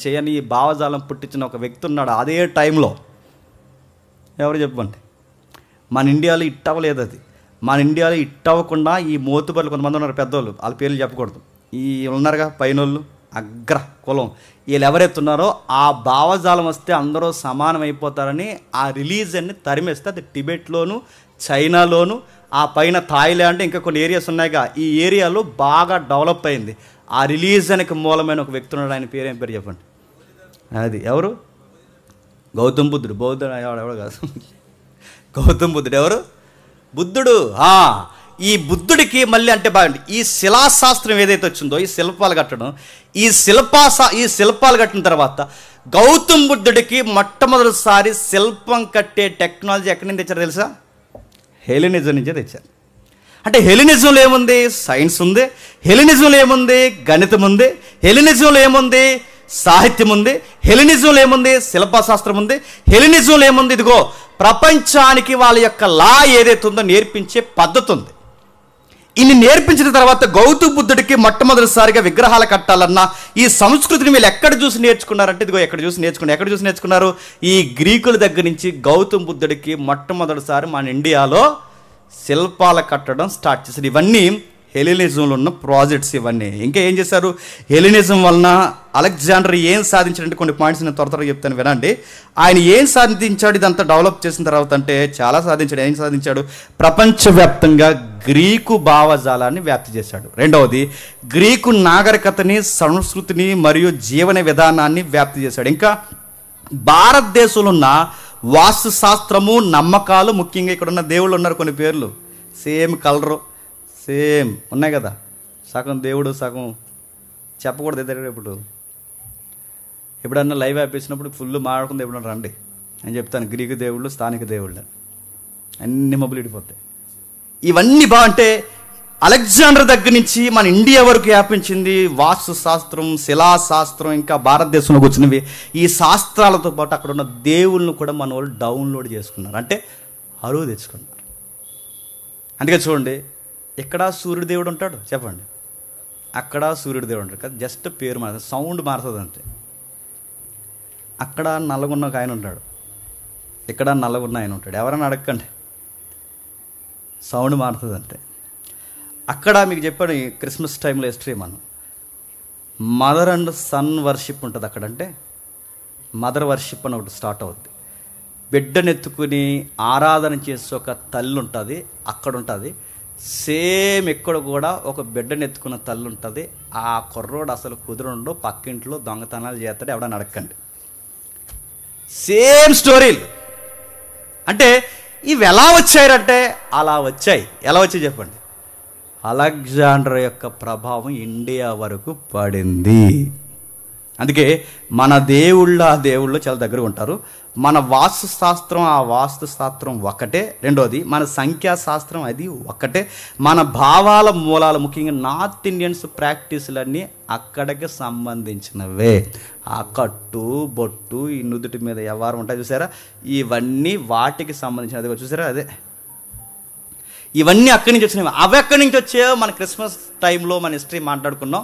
చేయని ఈ భావజాలం పుట్టించిన ఒక వ్యక్తి ఉన్నాడు. అదే టైంలో ఎవరు చెప్పండి, మన ఇండియాలో ఇట్టవలేదు. అది మన ఇండియాలో ఇట్టవ్వకుండా ఈ మోతుబర్లు కొంతమంది ఉన్నారు, పెద్దోళ్ళు, వాళ్ళ పేర్లు చెప్పకూడదు, ఈ ఉన్నారుగా పైనోళ్ళు, అగ్ర కులం, వీళ్ళు ఎవరైతే ఉన్నారో ఆ భావజాలం వస్తే అందరూ సమానం అయిపోతారని ఆ రిలీజన్ని తరిమేస్తే అది టిబెట్లోను, చైనాలోను, ఆ పైన థాయిలాండ్, ఇంకా కొన్ని ఏరియాస్ ఉన్నాయిగా, ఈ ఏరియాలో బాగా డెవలప్ అయింది. ఆ రిలీజన్కి మూలమైన ఒక వ్యక్తి ఉన్నాడు. ఆయన పేరు ఏం పేరు చెప్పండి? అది ఎవరు? గౌతమ్ బుద్ధుడు. బౌద్ధుడు ఎవడు కాదు, గౌతమ్ బుద్ధుడు. ఎవరు? బుద్ధుడు. ఈ బుద్ధుడికి మళ్ళీ అంటే బాగుంది, ఈ శిలాశాస్త్రం ఏదైతే వచ్చిందో, ఈ శిల్పాలు కట్టడం, ఈ శిల్పాలు కట్టిన తర్వాత గౌతమ్ బుద్ధుడికి మొట్టమొదటిసారి శిల్పం కట్టే టెక్నాలజీ ఎక్కడి నుంచి తెచ్చారో తెలుసా? హెలినిజం నుంచే తెచ్చారు. అంటే హెలినిజంలో ఏముంది? సైన్స్ ఉంది. హెలినిజంలో ఏముంది? గణితం ఉంది. హెలినిజంలో ఏముంది? సాహిత్యం ఉంది. హెలినిజంలో ఏముంది? శిల్పశాస్త్రం ఉంది. హెలినిజంలో ఏముంది? ఇదిగో ప్రపంచానికి వాళ్ళ యొక్క లా ఏదైతే ఉందో నేర్పించే పద్ధతి ఉంది. ఇన్ని నేర్పించిన తర్వాత గౌతమ బుద్ధుడికి మొట్టమొదటిసారిగా విగ్రహాలు కట్టాలన్న ఈ సంస్కృతిని వీళ్ళు ఎక్కడ చూసి నేర్చుకున్నారంటే ఇదిగో ఎక్కడ చూసి నేర్చుకున్నారు? ఈ గ్రీకుల దగ్గర నుంచి గౌతమ బుద్ధుడికి మొట్టమొదటిసారి మన ఇండియాలో శిల్పాలు కట్టడం స్టార్ట్ చేశారు. ఇవన్నీ హెలినిజంలో ఉన్న ప్రాజెక్ట్స్. ఇవన్నీ ఇంకా ఏం చేశారు? హెలినిజం వలన అలెగ్జాండర్ ఏం సాధించాడంటే కొన్ని పాయింట్స్ నేను త్వరగా చెప్తాను వినండి. ఆయన ఏం సాధించాడు ఇదంతా డెవలప్ చేసిన తర్వాత అంటే చాలా సాధించాడు. ఏం సాధించాడు? ప్రపంచవ్యాప్తంగా గ్రీకు భావజాలాన్ని వ్యాప్తి చేశాడు. రెండవది, గ్రీకు నాగరికతని, సంస్కృతిని మరియు జీవన విధానాన్ని వ్యాప్తి చేశాడు. ఇంకా భారతదేశంలో ఉన్న వాస్తు శాస్త్రము, నమ్మకాలు, ముఖ్యంగా ఇక్కడ ఉన్న దేవుళ్ళు ఉన్నారు, కొన్ని పేర్లు సేమ్ కలరు సేమ్ ఉన్నాయి కదా, సగం దేవుడు సగం చెప్పకూడదు. ఇద్దరు ఎప్పుడన్నా లైవ్ ఆపేసినప్పుడు ఫుల్ మాట్లాడుకుంది ఎప్పుడన్నా రండి అని చెప్తాను. గ్రీకు దేవుళ్ళు, స్థానిక దేవుళ్ళు అన్ని మబ్బులు ఇడిపోతాయి. ఇవన్నీ అంటే అలెగ్జాండర్ దగ్గర నుంచి మన ఇండియా వరకు వ్యాపించింది వాస్తు శాస్త్రం, శిలాశాస్త్రం, ఇంకా భారతదేశంలోకి వచ్చినవి. ఈ శాస్త్రాలతో పాటు అక్కడ ఉన్న దేవుళ్ళను కూడా మన వాళ్ళు డౌన్లోడ్ చేసుకున్నారు, అంటే అరువు తెచ్చుకున్నారు. అందుకే చూడండి, ఇక్కడ సూర్యుడు దేవుడు ఉంటాడు చెప్పండి, అక్కడ సూర్యుడు దేవుడు ఉంటాడు కదా, జస్ట్ పేరు మారుతుంది, సౌండ్ మారుతుంది అంతే. అక్కడ నల్లగున్న ఒక ఆయన ఉంటాడు, ఇక్కడ నల్లగున్న ఆయన ఉంటాడు. ఎవరైనా అడగండి, సౌండ్ మారుతుంది అంతే. అక్కడ మీకు చెప్పాను క్రిస్మస్ టైంలో హిస్టరీ, మనం మదర్ అండ్ సన్ వర్షిప్ ఉంటుంది అక్కడ. అంటే మదర్ వర్షిప్ అని ఒకటి స్టార్ట్ అవుద్ది. బిడ్డనెత్తుకుని ఆరాధన చేసే ఒక తల్లి ఉంటుంది, అక్కడ ఉంటుంది. సేమ్ ఇక్కడ కూడా ఒక బిడ్డను ఎత్తుకున్న తల్లి ఉంటుంది. ఆ కుర్రోడు అసలు కుదురుండో, పక్కింట్లో దొంగతనాలు చేస్తాడు, ఎవడని అడగండి. సేమ్ స్టోరీలు. అంటే ఇవి ఎలా వచ్చాయంటే అలా వచ్చాయి. ఎలా వచ్చాయి చెప్పండి? అలెగ్జాండర్ యొక్క ప్రభావం ఇండియా వరకు పడింది. అందుకే మన ఆ దేవుళ్ళు చాలా దగ్గర ఉంటారు. మన వాస్తుశాస్త్రం ఆ వాస్తుశాస్త్రం ఒక్కటే. రెండోది మన సంఖ్యాశాస్త్రం అది ఒక్కటే. మన భావాల మూలాలు ముఖ్యంగా నార్త్ ఇండియన్స్ ప్రాక్టీసులన్నీ అక్కడికి సంబంధించినవే. ఆ కట్టు బొట్టు ఈ నుదుటి మీద ఎవరు ఉంటాయి చూసారా, ఇవన్నీ వాటికి సంబంధించినది. చూసారా, అదే ఇవన్నీ అక్కడి నుంచి వచ్చినవి. అవి ఎక్కడి నుంచి వచ్చాయో మన క్రిస్మస్ టైంలో మన హిస్టరీ మాట్లాడుకున్నాం.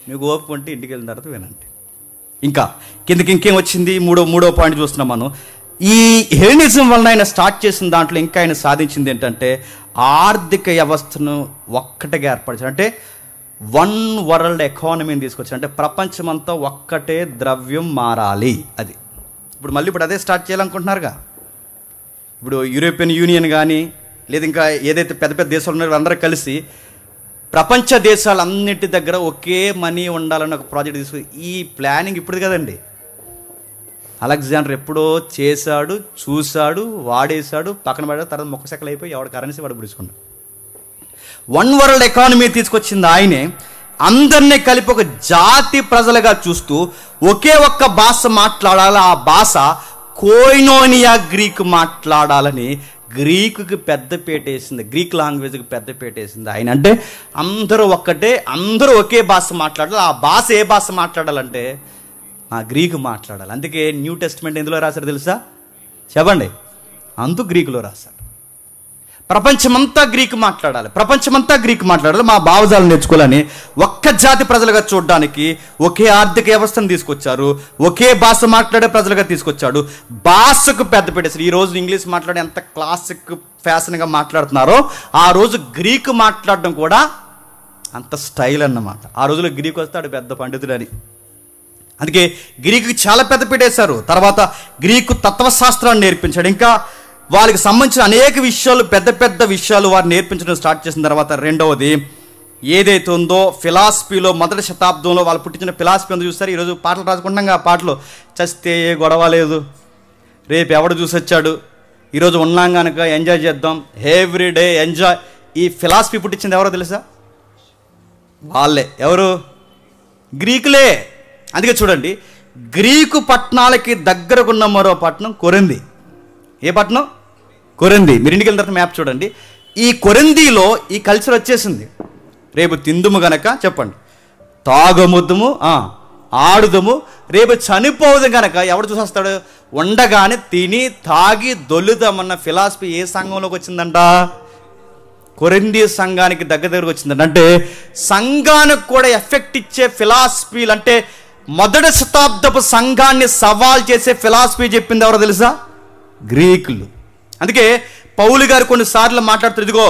మీకు ఓపిక ఉంటే ఇంటికి వెళ్ళిన తర్వాత వినండి. ఇంకా కిందకి ఇంకేం వచ్చింది? మూడో పాయింట్ చూస్తున్నాం మనం. ఈ హెలెనిజం వలన ఆయన స్టార్ట్ చేసిన దాంట్లో ఇంకా ఆయన సాధించింది ఏంటంటే ఆర్థిక వ్యవస్థను ఒక్కటిగా ఏర్పరిచారు. అంటే వన్ వరల్డ్ ఎకానమీని తీసుకొచ్చారు. అంటే ప్రపంచమంతా ఒక్కటే ద్రవ్యం మారాలి. అది ఇప్పుడు అదే స్టార్ట్ చేయాలనుకుంటున్నారుగా. ఇప్పుడు యూరోపియన్ యూనియన్ కానీ లేదా ఇంకా ఏదైతే పెద్ద పెద్ద దేశాలు ఉన్నారో అందరూ కలిసి ప్రపంచ దేశాలన్నిటి దగ్గర ఒకే మనీ ఉండాలని ఒక ప్రాజెక్ట్ తీసుకుని ఈ ప్లానింగ్ ఇప్పుడు కదండి. అలెగ్జాండర్ ఎప్పుడో చేశాడు, చూశాడు, వాడేశాడు, పక్కన పడాడు, తర్వాత మొక్కసెక్కలు అయిపోయి ఎవడ కరెన్సీ వాడు పిలుచుకున్నాడు. వన్ వరల్డ్ ఎకానమీ తీసుకొచ్చింది ఆయనే. అందరినీ కలిపి ఒక జాతి ప్రజలుగా చూస్తూ ఒకే ఒక్క భాష మాట్లాడాలి. ఆ భాష కోయినోనియా గ్రీక్ మాట్లాడాలని గ్రీకుకి పెద్దపీట వేసింది. గ్రీక్ లాంగ్వేజ్కి పెద్దపీట వేసింది ఆయన. అంటే అందరూ ఒక్కటే, అందరూ ఒకే భాష మాట్లాడాలి. ఆ భాష ఏ భాష మాట్లాడాలంటే గ్రీకు మాట్లాడాలి. అందుకే న్యూ టెస్ట్మెంట్ ఎందులో రాశారు తెలుసా? చెప్పండి. అందుకు గ్రీకులో రాశారు. ప్రపంచమంతా గ్రీకు మాట్లాడాలి, ప్రపంచమంతా గ్రీకు మాట్లాడాలి. మా భావజాలను నేర్చుకోవాలని ఒక్క జాతి ప్రజలుగా చూడడానికి ఒకే ఆర్థిక వ్యవస్థను తీసుకొచ్చారు. ఒకే భాష మాట్లాడే ప్రజలుగా తీసుకొచ్చాడు. భాషకు పెద్ద పెట్టేసారు. ఈ రోజు ఇంగ్లీష్ మాట్లాడే ఎంత క్లాసిక్ ఫ్యాషన్గా మాట్లాడుతున్నారో ఆ రోజు గ్రీకు మాట్లాడడం కూడా అంత స్టైల్ అన్నమాట. ఆ రోజులో గ్రీకు వస్తాడు పెద్ద పండితుడు అని. అందుకే గ్రీకుకి చాలా పెద్ద పెట్టేశారు. తర్వాత గ్రీకు తత్వశాస్త్రాన్ని నేర్పించాడు. ఇంకా వాళ్ళకి సంబంధించిన అనేక విషయాలు, పెద్ద పెద్ద విషయాలు వారు నేర్పించడం స్టార్ట్ చేసిన తర్వాత రెండవది ఏదైతే ఉందో ఫిలాసఫీలో మొదటి శతాబ్దంలో వాళ్ళు పుట్టించిన ఫిలాసఫీ ఉందో చూస్తారు. ఈరోజు పాటలు రాసుకుంటాం. ఆ పాటలు చస్తే ఏ గొడవ లేదు, రేపు ఎవడు చూసొచ్చాడు, ఈరోజు ఉన్నాం కనుక ఎంజాయ్ చేద్దాం, ఎవ్రీ డే ఎంజాయ్. ఈ ఫిలాసఫీ పుట్టించింది ఎవరో తెలుసా? వాళ్ళే. ఎవరు? గ్రీకులే. అందుకే చూడండి, గ్రీకు పట్టణాలకి దగ్గరకున్న మరో పట్టణం కొరింథీ. ఏ పట్టణం? కొరింథీ. మీరు ఇంటికి వెళ్ళిన తర్వాత మ్యాప్ చూడండి. ఈ కొరింథీలో ఈ కల్చర్ వచ్చేసింది. రేపు తిందుము గనక చెప్పండి, తాగముద్దుము, ఆడుదము, రేపు చనిపోదు గనక ఎవడు చూసేస్తాడు? ఉండగానే తిని తాగి దొల్లుదామన్న ఫిలాసఫీ ఏ సంఘంలోకి వచ్చిందంట? కొరింథీ సంఘానికి దగ్గరకు వచ్చిందంట. అంటే సంఘానికి కూడా ఎఫెక్ట్ ఇచ్చే ఫిలాసఫీలు, అంటే మొదటి శతాబ్దపు సంఘాన్ని సవాల్ చేసే ఫిలాసఫీ చెప్పింది ఎవరో తెలుసా? గ్రీకులు. అందుకే పౌలు గారు కొన్నిసార్లు మాట్లాడుతారు, ఇదిగో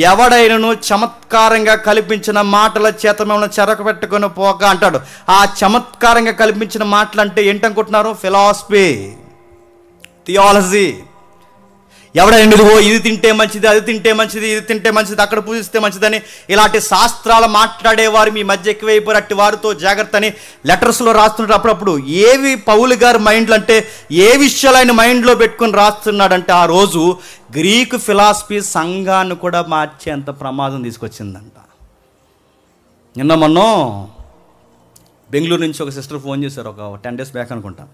ఎవడైనను చమత్కారంగా కల్పించిన మాటల చేత మిమ్మల్ని చెరక పెట్టుకొని పోక అంటాడు. ఆ చమత్కారంగా కల్పించిన మాటలు అంటే ఏంటనుకుంటున్నారు? Philosophy, theology. ఎవడైనా ఇదిగో ఇది తింటే మంచిది, అది తింటే మంచిది, ఇది తింటే మంచిది, అక్కడ పూజిస్తే మంచిదని ఇలాంటి శాస్త్రాలు మాట్లాడేవారు మీ మధ్య ఎక్కువైపోయారు, అట్టి వారితో జాగ్రత్త అని లెటర్స్లో రాస్తున్నారు. అప్పుడప్పుడు ఏవి పౌలు గారి మైండ్లో, అంటే ఏ విషయాలు ఆయన మైండ్లో పెట్టుకుని రాస్తున్నాడంటే ఆ రోజు గ్రీకు ఫిలాసఫీ సంఘాన్ని కూడా మార్చేంత ప్రమాదం తీసుకొచ్చిందంట. నిన్న మొన్న బెంగళూరు నుంచి ఒక సిస్టర్ ఫోన్ చేశారు, ఒక 10 days బ్యాక్ అనుకుంటా.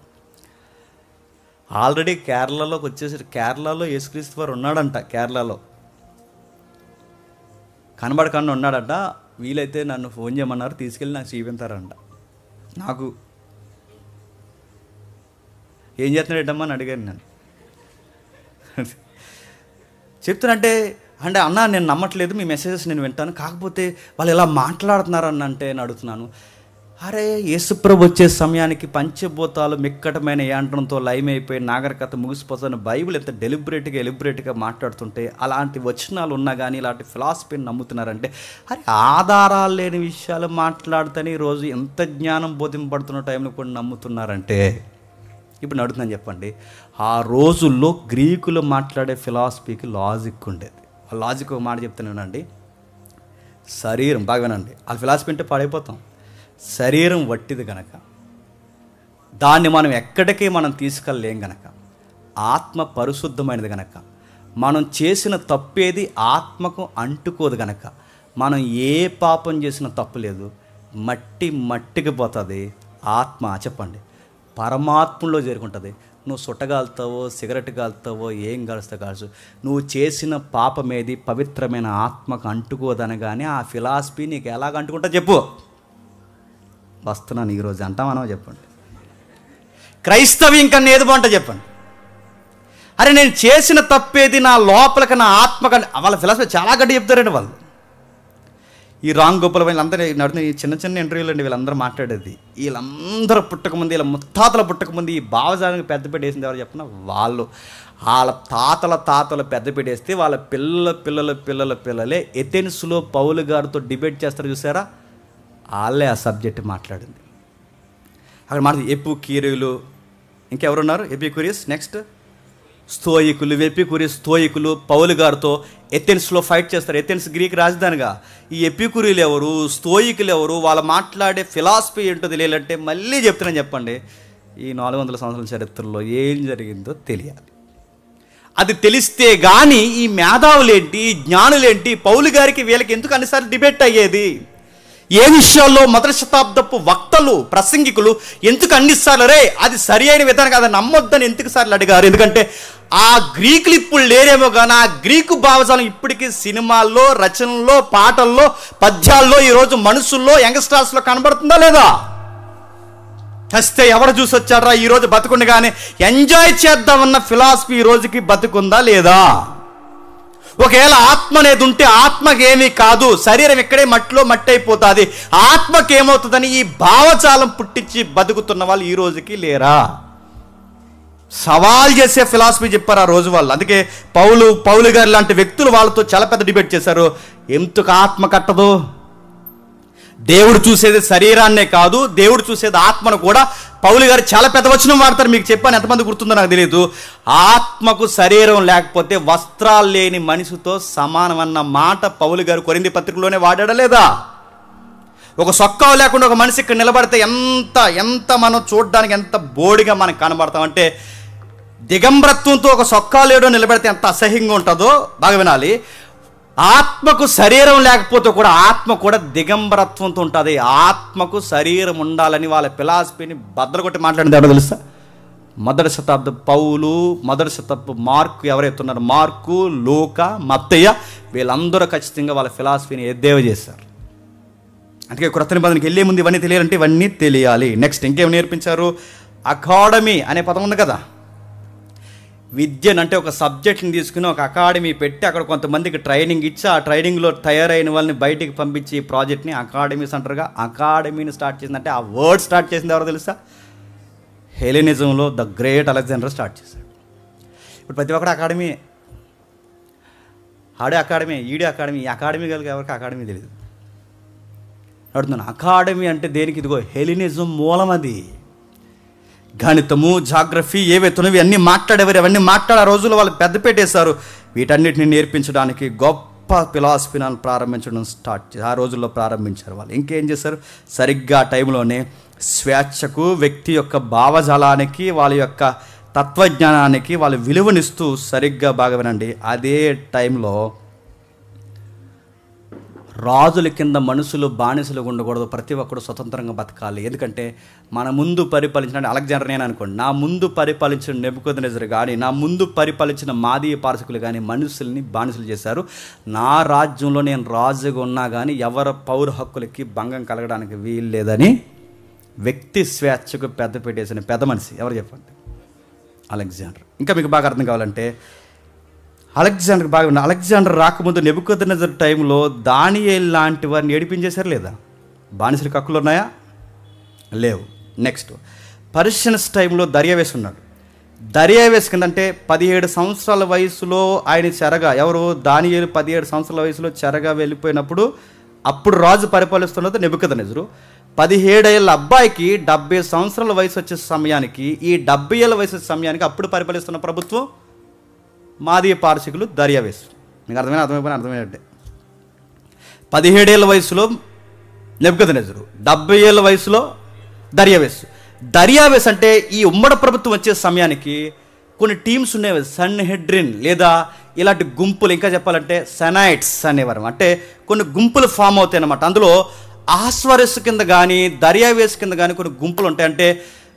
ఆల్రెడీ కేరళలోకి వచ్చేసారు. కేరళలో యేసుక్రీస్తు వారు ఉన్నాడంట. కేరళలో కనబడకుండా ఉన్నాడంట. వీలైతే నన్ను ఫోన్ చేయమన్నారు, తీసుకెళ్ళి నాకు చూపించారంట. నాకు ఏం చేస్తున్నాడమ్మా అని అడిగాను నేను. చెప్తానంటే అంటే అన్న నేను నమ్మట్లేదు, మీ మెసేజెస్ నేను వింటాను, కాకపోతే వాళ్ళు ఇలా మాట్లాడుతున్నారని అంటే నేను అడుగుతున్నాను. అరే యేసుప్రభు వచ్చే సమయానికి పంచభూతాలు మిక్కటమైన యాంత్రంతో లయమైపోయి నాగరికత ముగిసిపోతాను బైబిల్ ఎంత డెలిబరేట్గా మాట్లాడుతుంటే అలాంటి వచనాలు ఉన్నా కానీ ఇలాంటి ఫిలాసఫీని నమ్ముతున్నారంటే అరే ఆధారాలు లేని విషయాలు మాట్లాడుతని ఈరోజు ఎంత జ్ఞానం బోధింపబడుతున్న టైంలో కూడా నమ్ముతున్నారంటే ఇప్పుడు అడుగుతున్నాను చెప్పండి. ఆ రోజుల్లో గ్రీకులు మాట్లాడే ఫిలాసఫీకి లాజిక్ ఉండేది. ఆ లాజిక్ ఒక మాట చెప్తున్నానండి. శరీరం బాగా వినండి, వాళ్ళ ఫిలాసఫీ అంటే పాడైపోతాం. శరీరం వట్టిది గనక దాన్ని మనం ఎక్కడికి మనం తీసుకెళ్ళలేం గనక, ఆత్మ పరిశుద్ధమైనది గనక, మనం చేసిన తప్పేది ఆత్మకు అంటుకోదు గనక, మనం ఏ పాపం చేసిన తప్పు లేదు, మట్టికి పోతుంది. ఆత్మ చెప్పండి పరమాత్మలో చేరుకుంటుంది. నువ్వు సుట్టగాలుతావో సిగరెట్ కాలుతావో ఏం కాలుస్తావు కాల్చు, నువ్వు చేసిన పాపమేది పవిత్రమైన ఆత్మకు అంటుకోదనగానే ఆ ఫిలాసఫీ నీకు ఎలాగ అంటుకుంటా చెప్పు. వస్తున్నాను ఈరోజు అంటామనో చెప్పండి. క్రైస్తవ్యం కన్నా ఏది బాగుంటా చెప్పండి. అరే నేను చేసిన తప్పేది నా లోపలికి నా ఆత్మకన్నా, వాళ్ళ ఫిలాసఫీ చాలా గట్టి చెప్తారండి వాళ్ళు. ఈ రామ్ గోపాల్ వీళ్ళందరూ నడుతున్న ఈ చిన్న చిన్న ఇంటర్వ్యూలు అండి వీళ్ళందరూ మాట్లాడేది. వీళ్ళందరూ పుట్టకముందు, వీళ్ళ ముత్తాతల పుట్టకముందు ఈ భావజాలానికి పెద్దపీట వేసింది ఎవరు చెప్పిన వాళ్ళు. వాళ్ళ తాతల పెద్దపీట వేస్తే వాళ్ళ పిల్లలే ఎథెన్స్లో పౌలు గారితో డిబేట్ చేస్తారు చూసారా, వాళ్ళే ఆ సబ్జెక్ట్ మాట్లాడింది. అక్కడ మాట ఎపిక్యూరీలు, ఇంకెవరున్నారు ఎపిక్యూరియస్, నెక్స్ట్ స్తోయికులు పౌలు గారితో ఎథెన్స్లో ఫైట్ చేస్తారు. ఎథెన్స్ గ్రీక్ రాజధానిగా. ఈ ఎపిక్యూరీలు ఎవరు, స్తోయికులు ఎవరు, వాళ్ళు మాట్లాడే ఫిలాసఫీ ఏంటో తెలియాలంటే మళ్ళీ చెప్తున్నాను చెప్పండి, ఈ 400 సంవత్సరాల చరిత్రలో ఏం జరిగిందో తెలియాలి. అది తెలిస్తే కానీ ఈ మేధావులేంటి, జ్ఞానులేంటి, పౌలు గారికి వీళ్ళకి ఎందుకు అన్నిసార్లు డిబేట్ అయ్యేది, ఏ విషయాల్లో మొదటి శతాబ్దపు వక్తలు ప్రసంగికులు ఎందుకు అన్నిసార్లు రే అది సరి అయిన విధానం కాదు నమ్మొద్దని ఎందుకు సార్లు అడిగారు. ఎందుకంటే ఆ గ్రీకులు ఇప్పుడు లేరేమో కానీ ఆ గ్రీకు భావజాలం ఇప్పటికీ సినిమాల్లో, రచనల్లో, పాటల్లో, పద్యాల్లో ఈరోజు మనుషుల్లో, యంగ్స్టర్స్లో కనబడుతుందా లేదా? చస్తే ఎవరు చూసి వచ్చాడరా ఈరోజు బతుకుండగానే ఎంజాయ్ చేద్దామన్న ఫిలాసఫీ ఈ రోజుకి బతుకుందా లేదా? ఒకవేళ ఆత్మ అనేది ఉంటే ఆత్మకేమీ కాదు, శరీరం ఇక్కడే మట్టి అయిపోతుంది, ఆత్మకేమవుతుందని ఈ భావజాలం పుట్టించి బతుకుతున్న వాళ్ళు ఈ రోజుకి లేరా? సవాల్ చేసే ఫిలాసఫీ చెప్పారు ఆ రోజు వాళ్ళు. అందుకే పౌలు గారు లాంటి వ్యక్తులు వాళ్ళతో చాలా పెద్ద డిబేట్ చేశారు. ఎందుకు ఆత్మ కట్టదు? దేవుడు చూసేది శరీరాన్నే కాదు, దేవుడు చూసేది ఆత్మను కూడా. పౌలు గారు చాలా పెద్ద వచనం వాడతారు, మీకు చెప్పాను, ఎంతమంది గుర్తుందో నాకు తెలియదు. ఆత్మకు శరీరం లేకపోతే వస్త్రాలు లేని మనిషితో సమానమన్న మాట పౌలు గారు కొరింథీ పత్రికలోనే వాడాడా లేదా? ఒక సొక్కావు లేకుండా ఒక మనిషి ఇక్కడ నిలబడితే ఎంత మనం చూడడానికి ఎంత బోడిగా మనకు కనబడతామంటే, దిగంబరత్వంతో ఒక సొక్కా లేడో నిలబడితే ఎంత అసహ్యంగా ఉంటుందో బాగా వినాలి. ఆత్మకు శరీరం లేకపోతే కూడా ఆత్మ కూడా దిగంబరత్వంతో ఉంటుంది. ఆత్మకు శరీరం ఉండాలని వాళ్ళ ఫిలాసఫీని బద్దలు కొట్టి మాట్లాడింది ఎవరో తెలుసా? మొదటి శతాబ్దం పౌలు, మొదటి శతాబ్దం మార్కు, ఎవరైతే ఉన్నారో మార్కు, లూకా, మత్తయ్య, వీళ్ళందరూ ఖచ్చితంగా వాళ్ళ ఫిలాసఫీని ఎద్దేవా చేశారు. అందుకే క్రొత్త నిబంధనకి వెళ్ళే ముందు ఇవన్నీ తెలియాలంటే ఇవన్నీ తెలియాలి. నెక్స్ట్ ఇంకేం నేర్పించారు? అకాడమీ అనే పదం ఉంది కదా. విద్యను అంటే ఒక సబ్జెక్ట్ని తీసుకుని ఒక అకాడమీ పెట్టి అక్కడ కొంతమందికి ట్రైనింగ్ ఇచ్చి ఆ ట్రైనింగ్లో తయారైన వాళ్ళని బయటికి పంపించి ఈ ప్రాజెక్ట్ని అకాడమీస్ అంటారుగా. అకాడమీని స్టార్ట్ చేసిందంటే ఆ వర్డ్ స్టార్ట్ చేసింది ఎవరో తెలుసా? హెలెనిజంలో ద గ్రేట్ అలెగ్జాండర్ స్టార్ట్ చేశాడు. ఇప్పుడు ప్రతి ఒక్కరు అకాడమీ, ఆడే అకాడమీ, ఈడే అకాడమీ, ఈ అకాడమీ కలిగి ఎవరికి అకాడమీ తెలియదు. అడుగుతున్నాను అకాడమీ అంటే దేనికి? ఇదిగో హెలెనిజం మూలం అది. గణితము, జాగ్రఫీ ఏవైతున్నవి అన్నీ మాట్లాడేవారు, అవన్నీ ఆ రోజుల్లో వాళ్ళు పెద్ద పెట్టేశారు. వీటన్నిటిని నేర్పించడానికి గొప్ప ఫిలాసఫీని ప్రారంభించడం ఆ రోజుల్లో ప్రారంభించారు వాళ్ళు. ఇంకేం చేశారు? సరిగ్గా ఆ టైంలోనే స్వేచ్ఛకు, వ్యక్తి యొక్క భావజాలానికి, వాళ్ళ యొక్క తత్వజ్ఞానానికి వాళ్ళు విలువనిస్తూ సరిగ్గా బాగా వినండి, అదే టైంలో రాజుల కింద మనుషులు బానిసలు ఉండకూడదు, ప్రతి ఒక్కరు స్వతంత్రంగా బతకాలి. ఎందుకంటే మన ముందు పరిపాలించిన అలెగ్జాండర్ నేను అనుకోండి, నా ముందు పరిపాలించిన నెబుకద్నెజర్ కానీ, నా ముందు పరిపాలించిన మాదీయ పారసికులు కానీ మనుషుల్ని బానిసలు చేశారు. నా రాజ్యంలో నేను రాజుగా ఉన్నా కానీ ఎవరి పౌర హక్కులకి భంగం కలగడానికి వీలు లేదని వ్యక్తి స్వేచ్ఛకు పెద్ద పెట్టేసిన పెద్ద మనిషి ఎవరు చెప్పండి? అలెగ్జాండర్. ఇంకా మీకు బాగా అర్థం కావాలంటే అలెగ్జాండర్ బాగా ఉన్నా. అలెగ్జాండర్ రాకముందు నెబుకద్నెజర్ టైంలో దానియేలు లాంటి వారిని ఏడిపించేశారు లేదా? బానిసలకు హక్కులు ఉన్నాయా? లేవు. నెక్స్ట్ పర్షియన్స్ టైంలో దర్యావేస్ ఉన్నాడు. దర్యావేస్ కిందంటే 17 సంవత్సరాల వయసులో ఆయన చెరగా, ఎవరు? దానియేలు 17 సంవత్సరాల వయసులో చెరగా వెళ్ళిపోయినప్పుడు అప్పుడు రాజు పరిపాలిస్తున్నది నెబుకద్నెజరు. 17 ఏళ్ళ అబ్బాయికి 70 సంవత్సరాల వయసు వచ్చే సమయానికి, ఈ 70 ఏళ్ళ వయసు వచ్చే సమయానికి అప్పుడు పరిపాలిస్తున్న ప్రభుత్వం మాదీయ పారసికులు, దర్యావేస్. మీకు అర్థమైనా? అర్థమైపోయినా? అర్థమైనట్టే. 17 ఏళ్ళ వయసులో నెబుకద్నెజరు, 70 ఏళ్ళ వయసులో దర్యావేస్ అంటే ఈ ఉమ్మడి ప్రభుత్వం వచ్చే సమయానికి కొన్ని టీమ్స్ ఉండేవి. సన్హెడ్రిన్ లేదా ఇలాంటి గుంపులు, ఇంకా చెప్పాలంటే సెనైట్స్ అనేవారు. అంటే కొన్ని గుంపులు ఫామ్ అవుతాయి అన్నమాట. అందులో అహస్వరస్సు కింద కానీ దర్యావేస్ కింద కానీ కొన్ని గుంపులు ఉంటాయి. అంటే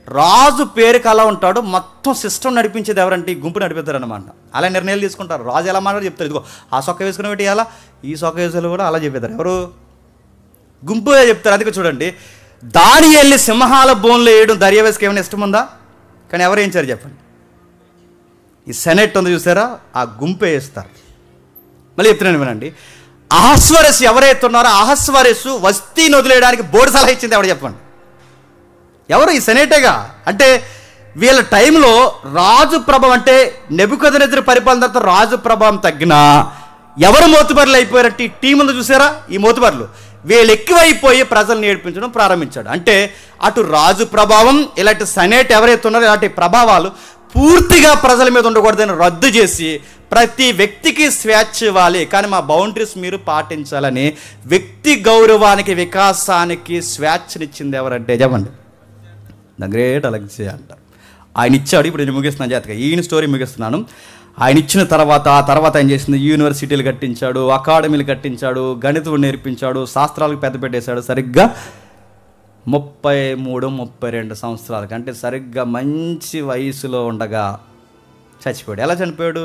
రాజు పేరుకి అలా ఉంటాడు, మొత్తం సిస్టమ్ నడిపించేది ఎవరంటే ఈ గుంపు నడిపిస్తారు అనమాట. అలా నిర్ణయాలు తీసుకుంటారు. రాజు ఎలా మాట్లాడి చెప్తారు, ఇదిగో ఆ సొక్క వేసుకుని పెట్టి అలా, ఈ సొక్క వేసుకుని కూడా అలా చెప్పేస్తారు. ఎవరు? గుంపు చెప్తారు. అందుకే చూడండి, దానియేలుని సింహాల బోన్లో వేయడం దర్యావేస్కి ఏమైనా ఇష్టం ఉందా? కానీ ఎవరు వేయించారు చెప్పండి? ఈ సెనెట్ ఉంది చూసారా, ఆ గుంపు వేస్తారు. మళ్ళీ చెప్తున్నాను వినండి, అహస్వరస్సు ఎవరైతే ఉన్నారో అహస్వరస్సు వస్తీని వదిలేయడానికి బోర్డు సలహా ఇచ్చింది ఎవరు చెప్పండి? ఎవరు? ఈ సెనేటేగా. అంటే వీళ్ళ టైంలో రాజు ప్రభావం, అంటే నెబుకద్నెజరు పరిపాలన తర్వాత రాజు ప్రభావం తగ్గినా ఎవరు మోతుబర్లు అయిపోయారంటే ఈ టీం ఉంది చూసారా, ఈ మోతుబర్లు వీళ్ళు ఎక్కువైపోయి ప్రజలను నేర్పించడం ప్రారంభించాడు. అంటే అటు రాజు ప్రభావం, ఇలాంటి సెనేట్ ఎవరైతే ఉన్నారో ఇలాంటి ప్రభావాలు పూర్తిగా ప్రజల మీద ఉండకూడదని రద్దు చేసి ప్రతి వ్యక్తికి స్వేచ్ఛ ఇవ్వాలి, కానీ మా బౌండరీస్ మీరు పాటించాలని వ్యక్తి గౌరవానికి, వికాసానికి స్వేచ్ఛనిచ్చింది ఎవరంటే చెప్పండి? ద గ్రేట్ అలెగ్జాండర్ అంటారు. ఆయన ఇచ్చాడు. ఇప్పుడు నేను ముగిస్తున్నాను జాతక, ఈయన స్టోరీ ముగిస్తున్నాను. ఆయన ఇచ్చిన తర్వాత ఆయన చేసింది యూనివర్సిటీలు కట్టించాడు, అకాడమీలు కట్టించాడు, గణితం నేర్పించాడు, శాస్త్రాలకు పెద్ద పెట్టేశాడు. సరిగ్గా 33-32 సంవత్సరాలకి, అంటే సరిగ్గా మంచి వయసులో ఉండగా చచ్చిపోయాడు. ఎలా చనిపోయాడు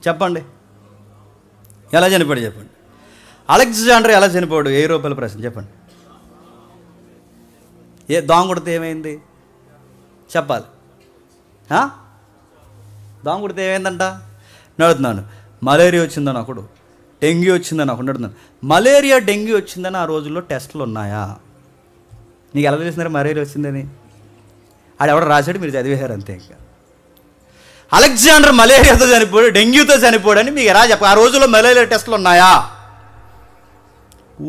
చెప్పండి? ఎలా చనిపోయాడు చెప్పండి? అలెగ్జాండర్ ఎలా చనిపోయాడు? ₹1000 ప్రశ్న చెప్పండి. దోమ కొడితే ఏమైంది చెప్పాలి? దోమ కొడితే ఏమైందంట? నడుతున్నాను. మలేరియా వచ్చిందని ఒకడు, డెంగ్యూ వచ్చిందని ఒకడు నడుతున్నాను. మలేరియా డెంగ్యూ వచ్చిందని ఆ రోజుల్లో టెస్టులు ఉన్నాయా? నీకు ఎలా తెలిసినారు మలేరియా వచ్చిందని? ఆడెవడ రాశాడు, మీరు చదివేశారు అంతే. ఇంకా అలెగ్జాండర్ మలేరియాతో చనిపోయాడు, డెంగ్యూతో చనిపోయాడని మీకు ఎలా చెప్ప? ఆ రోజుల్లో మలేరియా టెస్టులు ఉన్నాయా?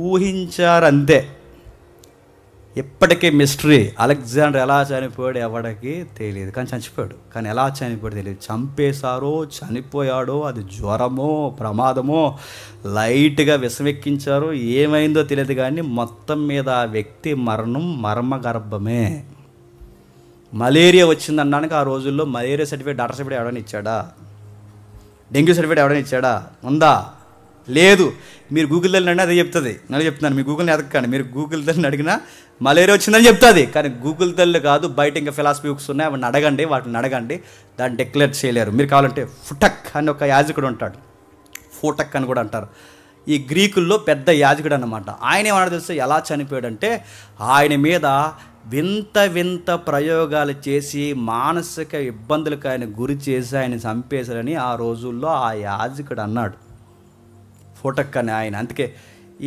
ఊహించారు అంతే. ఇప్పటికీ మిస్టరీ. అలెగ్జాండర్ ఎలా చనిపోయాడు ఎవడికి తెలియదు, కానీ చచ్చిపోయాడు. కానీ ఎలా చనిపోయాడు తెలియదు. చంపేశారో చనిపోయాడో, అది జ్వరమో ప్రమాదమో, లైట్గా విషమెక్కించారో, ఏమైందో తెలియదు. కానీ మొత్తం మీద ఆ వ్యక్తి మరణం మర్మగర్భమే. మలేరియా వచ్చిందనడానికి ఆ రోజుల్లో మలేరియా సర్టిఫికేట్, డాక్టర్ సర్టిఫికేట్ ఎవడని ఇచ్చాడా? డెంగ్యూ సర్టిఫికేట్ ఎవడని ఇచ్చాడా? ఉందా? లేదు. మీరు గూగుల్ తల్లిని అదే చెప్తుంది. నేను చెప్తున్నాను, మీ గూగుల్ని ఎదగకండి. మీరు గూగుల్ తల్లిని అడిగినా మలేరియా వచ్చిందని చెప్తుంది. కానీ గూగుల్ తల్లి కాదు, బయట ఇంకా ఫిలాసఫీ బుక్స్ ఉన్నాయి, వాటిని అడగండి. దాన్ని డిక్లేర్ చేయలేరు. మీరు కావాలంటే ఫుటక్ అని ఒక యాజకుడు ఉంటాడు, ఫోటక్ అని కూడా అంటారు. ఈ గ్రీకుల్లో పెద్ద యాజకుడు అన్నమాట. ఆయన ఏమన్నా తెలిస్తే ఎలా చనిపోయాడంటే, ఆయన మీద వింత వింత ప్రయోగాలు చేసి మానసిక ఇబ్బందులకు ఆయన గురి చేసి ఆయన చంపేశారని ఆ రోజుల్లో ఆ యాజకుడు అన్నాడు. ఫోటక్ అని ఆయన. అందుకే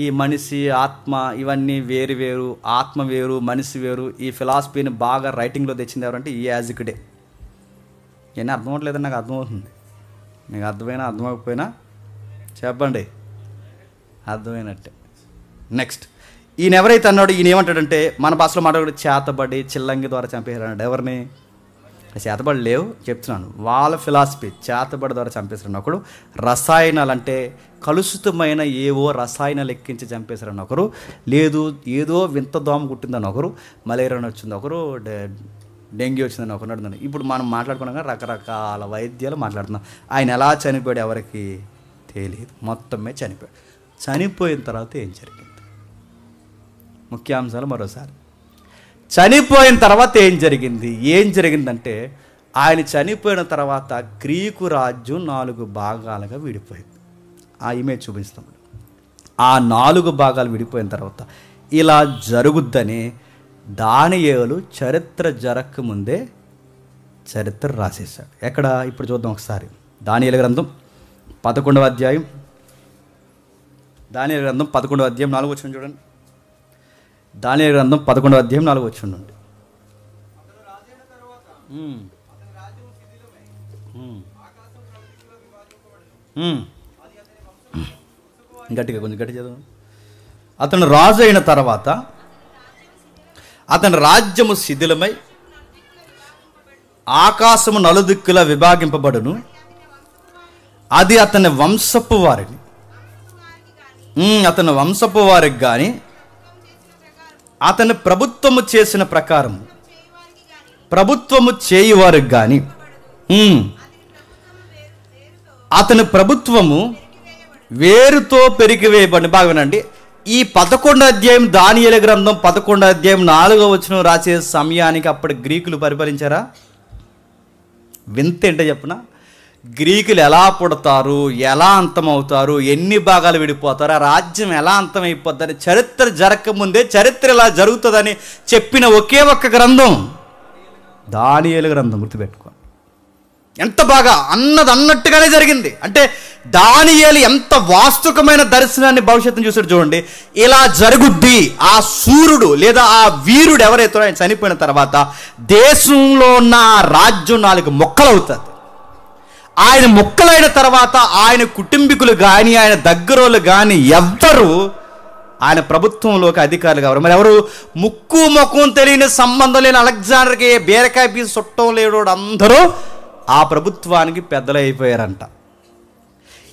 ఈ మనిషి ఆత్మ ఇవన్నీ వేరు వేరు, ఆత్మ వేరు మనిషి వేరు, ఈ ఫిలాసఫీని బాగా రైటింగ్లో తెచ్చింది ఎవరంటే ఈ యాజకుడే. ఇవన్నీ అర్థం అవ్వట్లేదని నాకు అర్థమవుతుంది. మీకు అర్థమైనా అర్థమైపోయినా చెప్పండి, అర్థమైనట్టే. నెక్స్ట్, ఈయన ఎవరైతే అన్నాడు, ఈయన ఏమంటాడంటే మన భాషలో మాట్లాడు, చేతబడి చిల్లంగి ద్వారా చంపేశారు అన్నాడు. ఎవరిని? చేతబడి లేవు చెప్తున్నాను, వాళ్ళ ఫిలాసఫీ చేతబడి ద్వారా చంపేశారని ఒకడు. రసాయనాలు అంటే కలుషితమైన ఏవో రసాయనాలు ఎక్కించి చంపేశారని ఒకరు. లేదు ఏదో వింత దోమ కుట్టిందని ఒకరు. మలేరియా వచ్చింది ఒకరు. డెంగ్యూ వచ్చిందని ఒకరు నడుతున్నాను. ఇప్పుడు మనం మాట్లాడుకున్నాక రకరకాల వైద్యాలు మాట్లాడుతున్నాం. ఆయన ఎలా చనిపోయాడు ఎవరికి తెలియదు, మొత్తమే చనిపోయాడు. చనిపోయిన తర్వాత ఏం జరిగింది? ముఖ్యాంశాలు మరోసారి. చనిపోయిన తర్వాత ఏం జరిగింది? ఏం జరిగిందంటే, ఆయన చనిపోయిన తర్వాత గ్రీకు రాజ్యం 4 భాగాలుగా విడిపోయింది. ఆ ఇమేజ్ చూపిస్తాం. ఆ 4 భాగాలు విడిపోయిన తర్వాత ఇలా జరుగుద్దని దానియేలు చరిత్ర జరగకముందే చరిత్ర రాసేశాడు. ఎక్కడ? ఇప్పుడు చూద్దాం ఒకసారి. దానియేలు గ్రంథం 11వ అధ్యాయం. దానియేలు గ్రంథం 11వ అధ్యాయం 4వ వచనం చూడండి. దానియేలు గ్రంథం 11వ అధ్యాయం 4వ వచనం నుండి. గట్టిగా, కొంచెం గట్టి చదువు. అతను రాజు అయిన తర్వాత అతని రాజ్యము శిథిలమై ఆకాశము నలుదిక్కులా విభాగింపబడును. అది అతని వంశపు వారిని అతని వంశపు వారికి కానీ అతని ప్రభుత్వము చేసిన ప్రకారం ప్రభుత్వము చేయువారికి కానీ అతని ప్రభుత్వము వేరుతో పెరిగివేయబడి. బాగా వినండి, ఈ 11వ అధ్యాయం దానియేలు గ్రంథం 11వ అధ్యాయం 4వ వచనం రాసే సమయానికి అప్పటి గ్రీకులు పరిపాలించారా? వింత ఏంటో చెప్పనా? గ్రీకులు ఎలా పుడతారు, ఎలా అంతమవుతారు, ఎన్ని భాగాలు విడిపోతారు, ఆ రాజ్యం ఎలా అంతమైపోద్దని చరిత్ర జరగకముందే చరిత్ర ఇలా జరుగుతుందని చెప్పిన ఒకే ఒక్క గ్రంథం దానియేలు గ్రంథం. గుర్తుపెట్టుకో, ఎంత బాగా అన్నట్టుగానే జరిగింది. అంటే దానియేలు ఎంత వాస్తవికమైన దర్శనాన్ని భవిష్యత్తును చూసాడు చూడండి. ఇలా జరుగుద్ది, ఆ సూర్యుడు లేదా ఆ వీరుడు ఎవరైతే ఆయన చనిపోయిన తర్వాత దేశంలో ఉన్న ఆ రాజ్యం 4 ముక్కలవుతుంది. ఆయన ముక్కలైన తర్వాత ఆయన కుటుంబీకులు కానీ ఆయన దగ్గరోళ్ళు కానీ ఎవ్వరు ఆయన ప్రభుత్వంలోకి అధికారులు కావాలి. మరి ఎవరు? ముక్కు ముఖం తెలియని సంబంధం లేని అలెగ్జాండర్కి బీరకాయ పీసు చుట్టం లేడు అందరూ ఆ ప్రభుత్వానికి పెద్దలు అయిపోయారంట.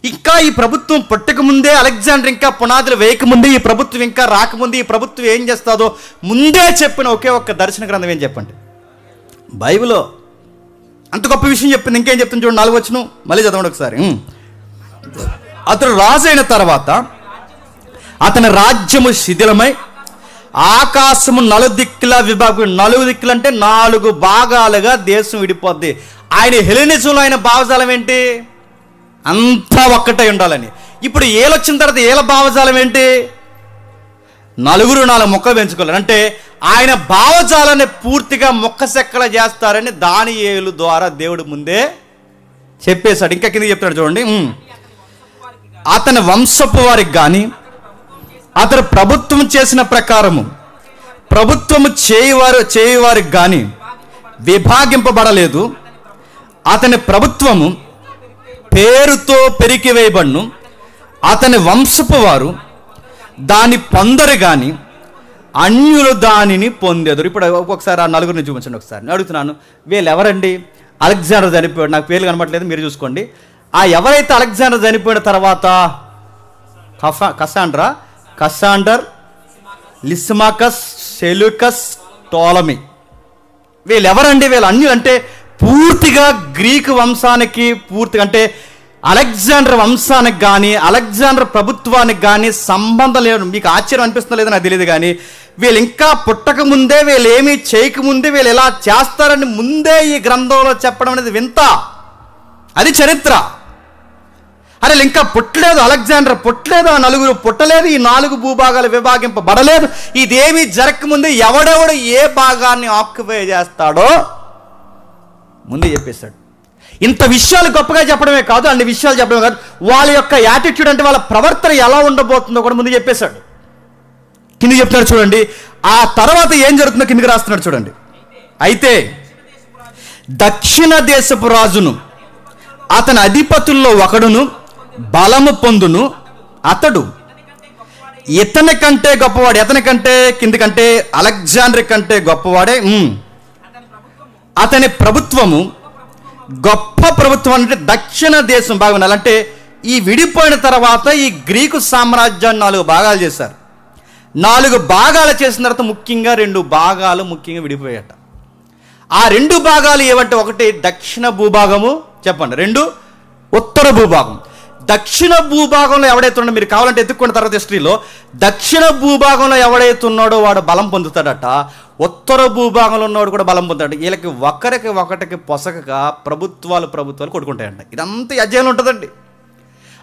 ఇంకా ఈ ప్రభుత్వం పుట్టకముందే, అలెగ్జాండర్ ఇంకా పునాదులు వేయకముందే, ఈ ప్రభుత్వం ఇంకా రాకముందే ఈ ప్రభుత్వం ఏం చేస్తుందో ముందే చెప్పిన ఒకే ఒక్క దర్శన గ్రంథం ఏం చెప్పండి? బైబిల్లో అంత గొప్ప విషయం చెప్పింది. ఇంకేం చెప్తుంది చూడండి, 4వ వచనం మళ్ళీ చదవండి ఒకసారి. అతడు రాజు అయిన తర్వాత అతని రాజ్యము శిథిలమై ఆకాశము 4 దిక్కుల విభాగం. 4 దిక్కులు అంటే 4 భాగాలుగా దేశం విడిపోద్ది. ఆయన హెలెనిజంలో ఆయన భావజాలం ఏంటి? అంతా ఒక్కటై ఉండాలని. ఇప్పుడు ఏలొచ్చిన తర్వాత ఏల భావజాలం ఏంటి? 4 ముక్కలు పెంచుకోవాలి. అంటే ఆయన భావజాలాన్ని పూర్తిగా మొక్కసెక్కల చేస్తారని దానియేలు ద్వారా దేవుడు ముందే చెప్పేశాడు. ఇంకా కింద చెప్తాడు చూడండి, అతని వంశపు వారికి కానీ అతను ప్రభుత్వం చేసిన ప్రకారము ప్రభుత్వము చేయువారికి కానీ విభాగింపబడలేదు. అతని ప్రభుత్వము పేరుతో పెరికివేయబడును. అతని వంశపు వారు దాన్ని పొందరు కానీ అన్యులు దానిని పొందేదురు. ఇప్పుడు ఒక్కొక్కసారి ఆ 4 చూపించండి. ఒకసారి నేను అడుగుతున్నాను, వీళ్ళు ఎవరండి? అలెగ్జాండర్ చనిపోయాడు, నాకు పేర్లు కనబడలేదు, మీరు చూసుకోండి. ఆ ఎవరైతే అలెగ్జాండర్ చనిపోయిన తర్వాత కసాండర్, లిస్మాకస్, సెల్యూకస్, టోలమీ, వీళ్ళు ఎవరండి? వీళ్ళు అన్యులు. అంటే పూర్తిగా గ్రీకు వంశానికి పూర్తిగా, అంటే అలెగ్జాండర్ వంశానికి కానీ అలెగ్జాండర్ ప్రభుత్వానికి కానీ సంబంధం లేదు. మీకు ఆశ్చర్యం అనిపిస్తుందో లేదో నాకు తెలియదు, కానీ వీళ్ళు ఇంకా పుట్టక ముందే, వీళ్ళు ఏమీ చేయకముందే వీళ్ళు ఎలా చేస్తారని ముందే ఈ గ్రంథంలో చెప్పడం అనేది వింత. అది చరిత్ర. అరే ఇంకా పుట్టలేదు, అలెగ్జాండర్ పుట్టలేదు, ఆ 4 పుట్టలేదు, ఈ 4 భూభాగాలు విభాగింపబడలేదు. ఇదేమీ జరగకముందే ఎవడెవడు ఏ భాగాన్ని ఆక్యుపై చేస్తాడో ముందే చెప్పేశాడు. ఇంత విషయాలు గొప్పగా చెప్పడమే కాదు, అన్ని విషయాలు చెప్పడమే కాదు, వాళ్ళ యొక్క యాటిట్యూడ్ అంటే వాళ్ళ ప్రవర్తన ఎలా ఉండబోతుందో కూడా ముందు చెప్పేశాడు. కింద చెప్తున్నాడు చూడండి, ఆ తర్వాత ఏం జరుగుతుందో కిందకి రాస్తున్నాడు చూడండి. అయితే దక్షిణ దేశపు రాజును అతని అధిపతుల్లో ఒకడును బలము పొందును. అతడు ఇతని కంటే గొప్పవాడు. ఎతని కంటే? కింది కంటే అలెగ్జాండర్ కంటే గొప్పవాడే. అతని ప్రభుత్వము గొప్ప ప్రభుత్వం. అంటే దక్షిణ దేశం బాగా ఉండాలంటే ఈ విడిపోయిన తర్వాత ఈ గ్రీకు సామ్రాజ్యాన్ని 4 భాగాలు చేశారు. 4 భాగాలు చేసిన తర్వాత ముఖ్యంగా 2 భాగాలు ముఖ్యంగా విడిపోయాట. ఆ 2 భాగాలు ఏమంటే, ఒకటి దక్షిణ భూభాగము, చెప్పండి, 2 ఉత్తర భూభాగం. దక్షిణ భూభాగంలో ఎవడైతే ఉన్నాడో మీరు కావాలంటే ఎత్తుక్కున్న తర్వాత హిస్టరీలో దక్షిణ భూభాగంలో ఎవడైతే ఉన్నాడో వాడు బలం పొందుతాడట. ఉత్తర భూభాగంలో ఉన్నవాడు కూడా బలం పొందుతాడు. వీళ్ళకి ఒకటికి పొసకగా ప్రభుత్వాలు కొట్టుకుంటాయంట. ఇదంతా అధ్యాయం ఉంటుందండి.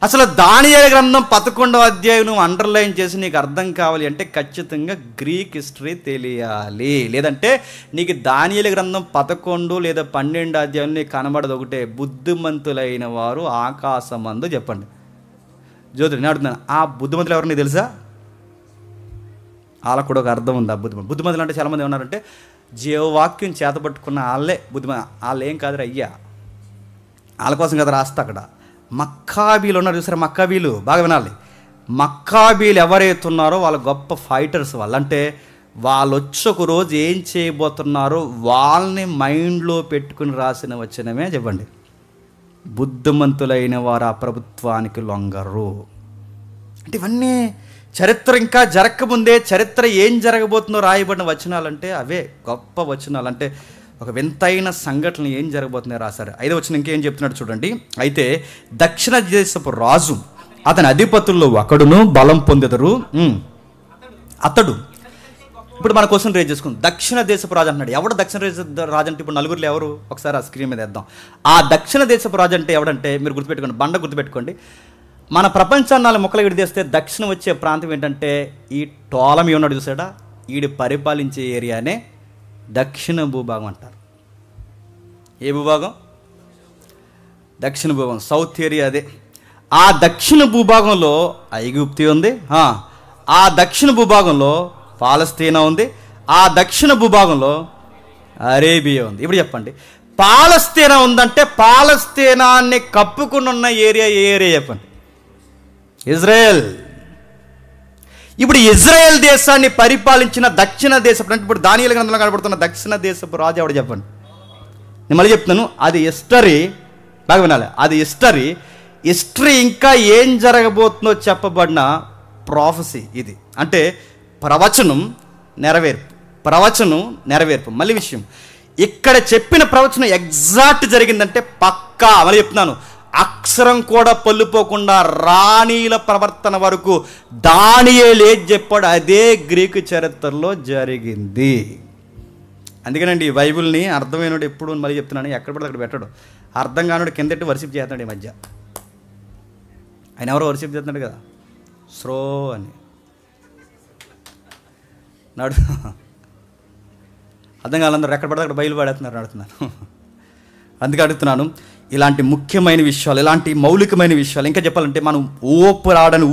అసలు దానియేలు గ్రంథం 11వ అధ్యాయం నువ్వు అండర్లైన్ చేసి నీకు అర్థం కావాలి అంటే ఖచ్చితంగా గ్రీక్ హిస్టరీ తెలియాలి. లేదంటే నీకు దానియేలు గ్రంథం 11 లేదా 12 అధ్యాయం నీకు కనబడదు. ఒకటే, బుద్ధిమంతులైన వారు ఆకాశమందు. చెప్పండి జ్యోతి, నేను అడుగుతున్నాను, ఆ బుద్ధిమంతులు ఎవరు నీకు తెలుసా? వాళ్ళకు కూడా ఒక అర్థం ఉంది. ఆ బుద్ధిమంతులు అంటే చాలామంది ఏమన్నారంటే జీవవాక్యం చేతపట్టుకున్న వాళ్ళే వాళ్ళు ఏం కాదు అయ్యా, వాళ్ళ కోసం కదా రాస్తా. అక్కడ మక్కాబీలు ఉన్నారు చూసారా, మక్కాబీలు బాగా వినాలి. మక్కాబీలు ఎవరైతే ఉన్నారో వాళ్ళు గొప్ప ఫైటర్స్. వాళ్ళంటే వాళ్ళు వచ్చి ఒక రోజు ఏం చేయబోతున్నారో వాళ్ళని మైండ్లో పెట్టుకుని రాసిన వచనమే. చెప్పండి, బుద్ధిమంతులైన వారు ఆ ప్రభుత్వానికి లొంగరు. అంటే ఇవన్నీ చరిత్ర ఇంకా జరగకముందే చరిత్ర ఏం జరగబోతుందో రాయబడిన వచనాలంటే అవే గొప్ప వచనాలు. అంటే ఒక వింతైన సంఘటనలు ఏం జరగబోతున్నాయో రాశారు. 5వ వచనం ఇంకేం చెప్తున్నాడు చూడండి. అయితే దక్షిణ దేశపు రాజు అతని అధిపతుల్లో ఒకడును బలం పొందెదరు. అతడు ఇప్పుడు మన క్వశ్చన్ రేజ్ చేసుకుందాం. దక్షిణ దేశపు రాజు అంటున్నాడు. ఎవడు దక్షిణ దేశ రాజు అంటే ఇప్పుడు నలుగురిలో ఎవరు? ఒకసారి ఆ స్క్రీన్ మీద వేద్దాం. ఆ దక్షిణ దేశపు రాజు అంటే ఎవడంటే మీరు గుర్తుపెట్టుకోండి, బండ గుర్తుపెట్టుకోండి. మన ప్రపంచాన్ని 4 ముక్కలు విడిదేస్తే దక్షిణం వచ్చే ప్రాంతం ఏంటంటే ఈ టోలమీ ఉన్నాడు చూసాడా, ఈడు పరిపాలించే ఏరియానే దక్షిణ భూభాగం అంటారు. ఏ భూభాగం? దక్షిణ భూభాగం, సౌత్ ఏరియా అదే. ఆ దక్షిణ భూభాగంలో ఐగుప్తి ఉంది, ఆ దక్షిణ భూభాగంలో పాలస్తీనా ఉంది, ఆ దక్షిణ భూభాగంలో అరేబియా ఉంది. ఇప్పుడు చెప్పండి, పాలస్తీనా ఉందంటే పాలస్తీనాన్ని కప్పుకుని ఉన్న ఏరియా ఏ ఏరియా చెప్పండి? ఇజ్రాయెల్. ఇప్పుడు ఇజ్రాయెల్ దేశాన్ని పరిపాలించిన దక్షిణ దేశపు, అంటే ఇప్పుడు దానియేలు గ్రంథంలో కనబడుతున్న దక్షిణ దేశపు రాజు ఎవడు చెప్పండి? నేను మళ్ళీ చెప్తున్నాను, అది హిస్టరీ, బాగా వినాలి, అది హిస్టరీ. హిస్టరీ ఇంకా ఏం జరగబోతుందో చెప్పబడిన ప్రాఫెసీ ఇది. అంటే ప్రవచనం నెరవేర్పు. మళ్ళీ విషయం, ఇక్కడ చెప్పిన ప్రవచనం ఎగ్జాక్ట్ జరిగిందంటే పక్కా, మళ్ళీ చెప్తున్నాను, అక్షరం కూడా పొల్లిపోకుండా రాణీల ప్రవర్తన వరకు దానియేలు ఏది చెప్పాడు అదే గ్రీకు చరిత్రలో జరిగింది. అందుకేనండి ఈ బైబిల్ని అర్థమైనడు ఎప్పుడు మళ్ళీ చెప్తున్నాను, ఎక్కడ పడితే అక్కడ పెట్టాడు. అర్థం కానివాడు కిందట్టి వర్షిప్ చేస్తున్నాడు. ఈ మధ్య ఆయన ఎవరో వర్షిప్ చేస్తున్నాడు కదా, స్రో అని నాడు అర్థం కాలందరూ ఎక్కడ పడితే అక్కడ బయలు పడేస్తున్నారు అడుగుతున్నారు. అందుకే అడుగుతున్నాను, ఇలాంటి ముఖ్యమైన విషయాలు, ఇలాంటి మౌలికమైన విషయాలు, ఇంకా చెప్పాలంటే మనం ఊపిరాడని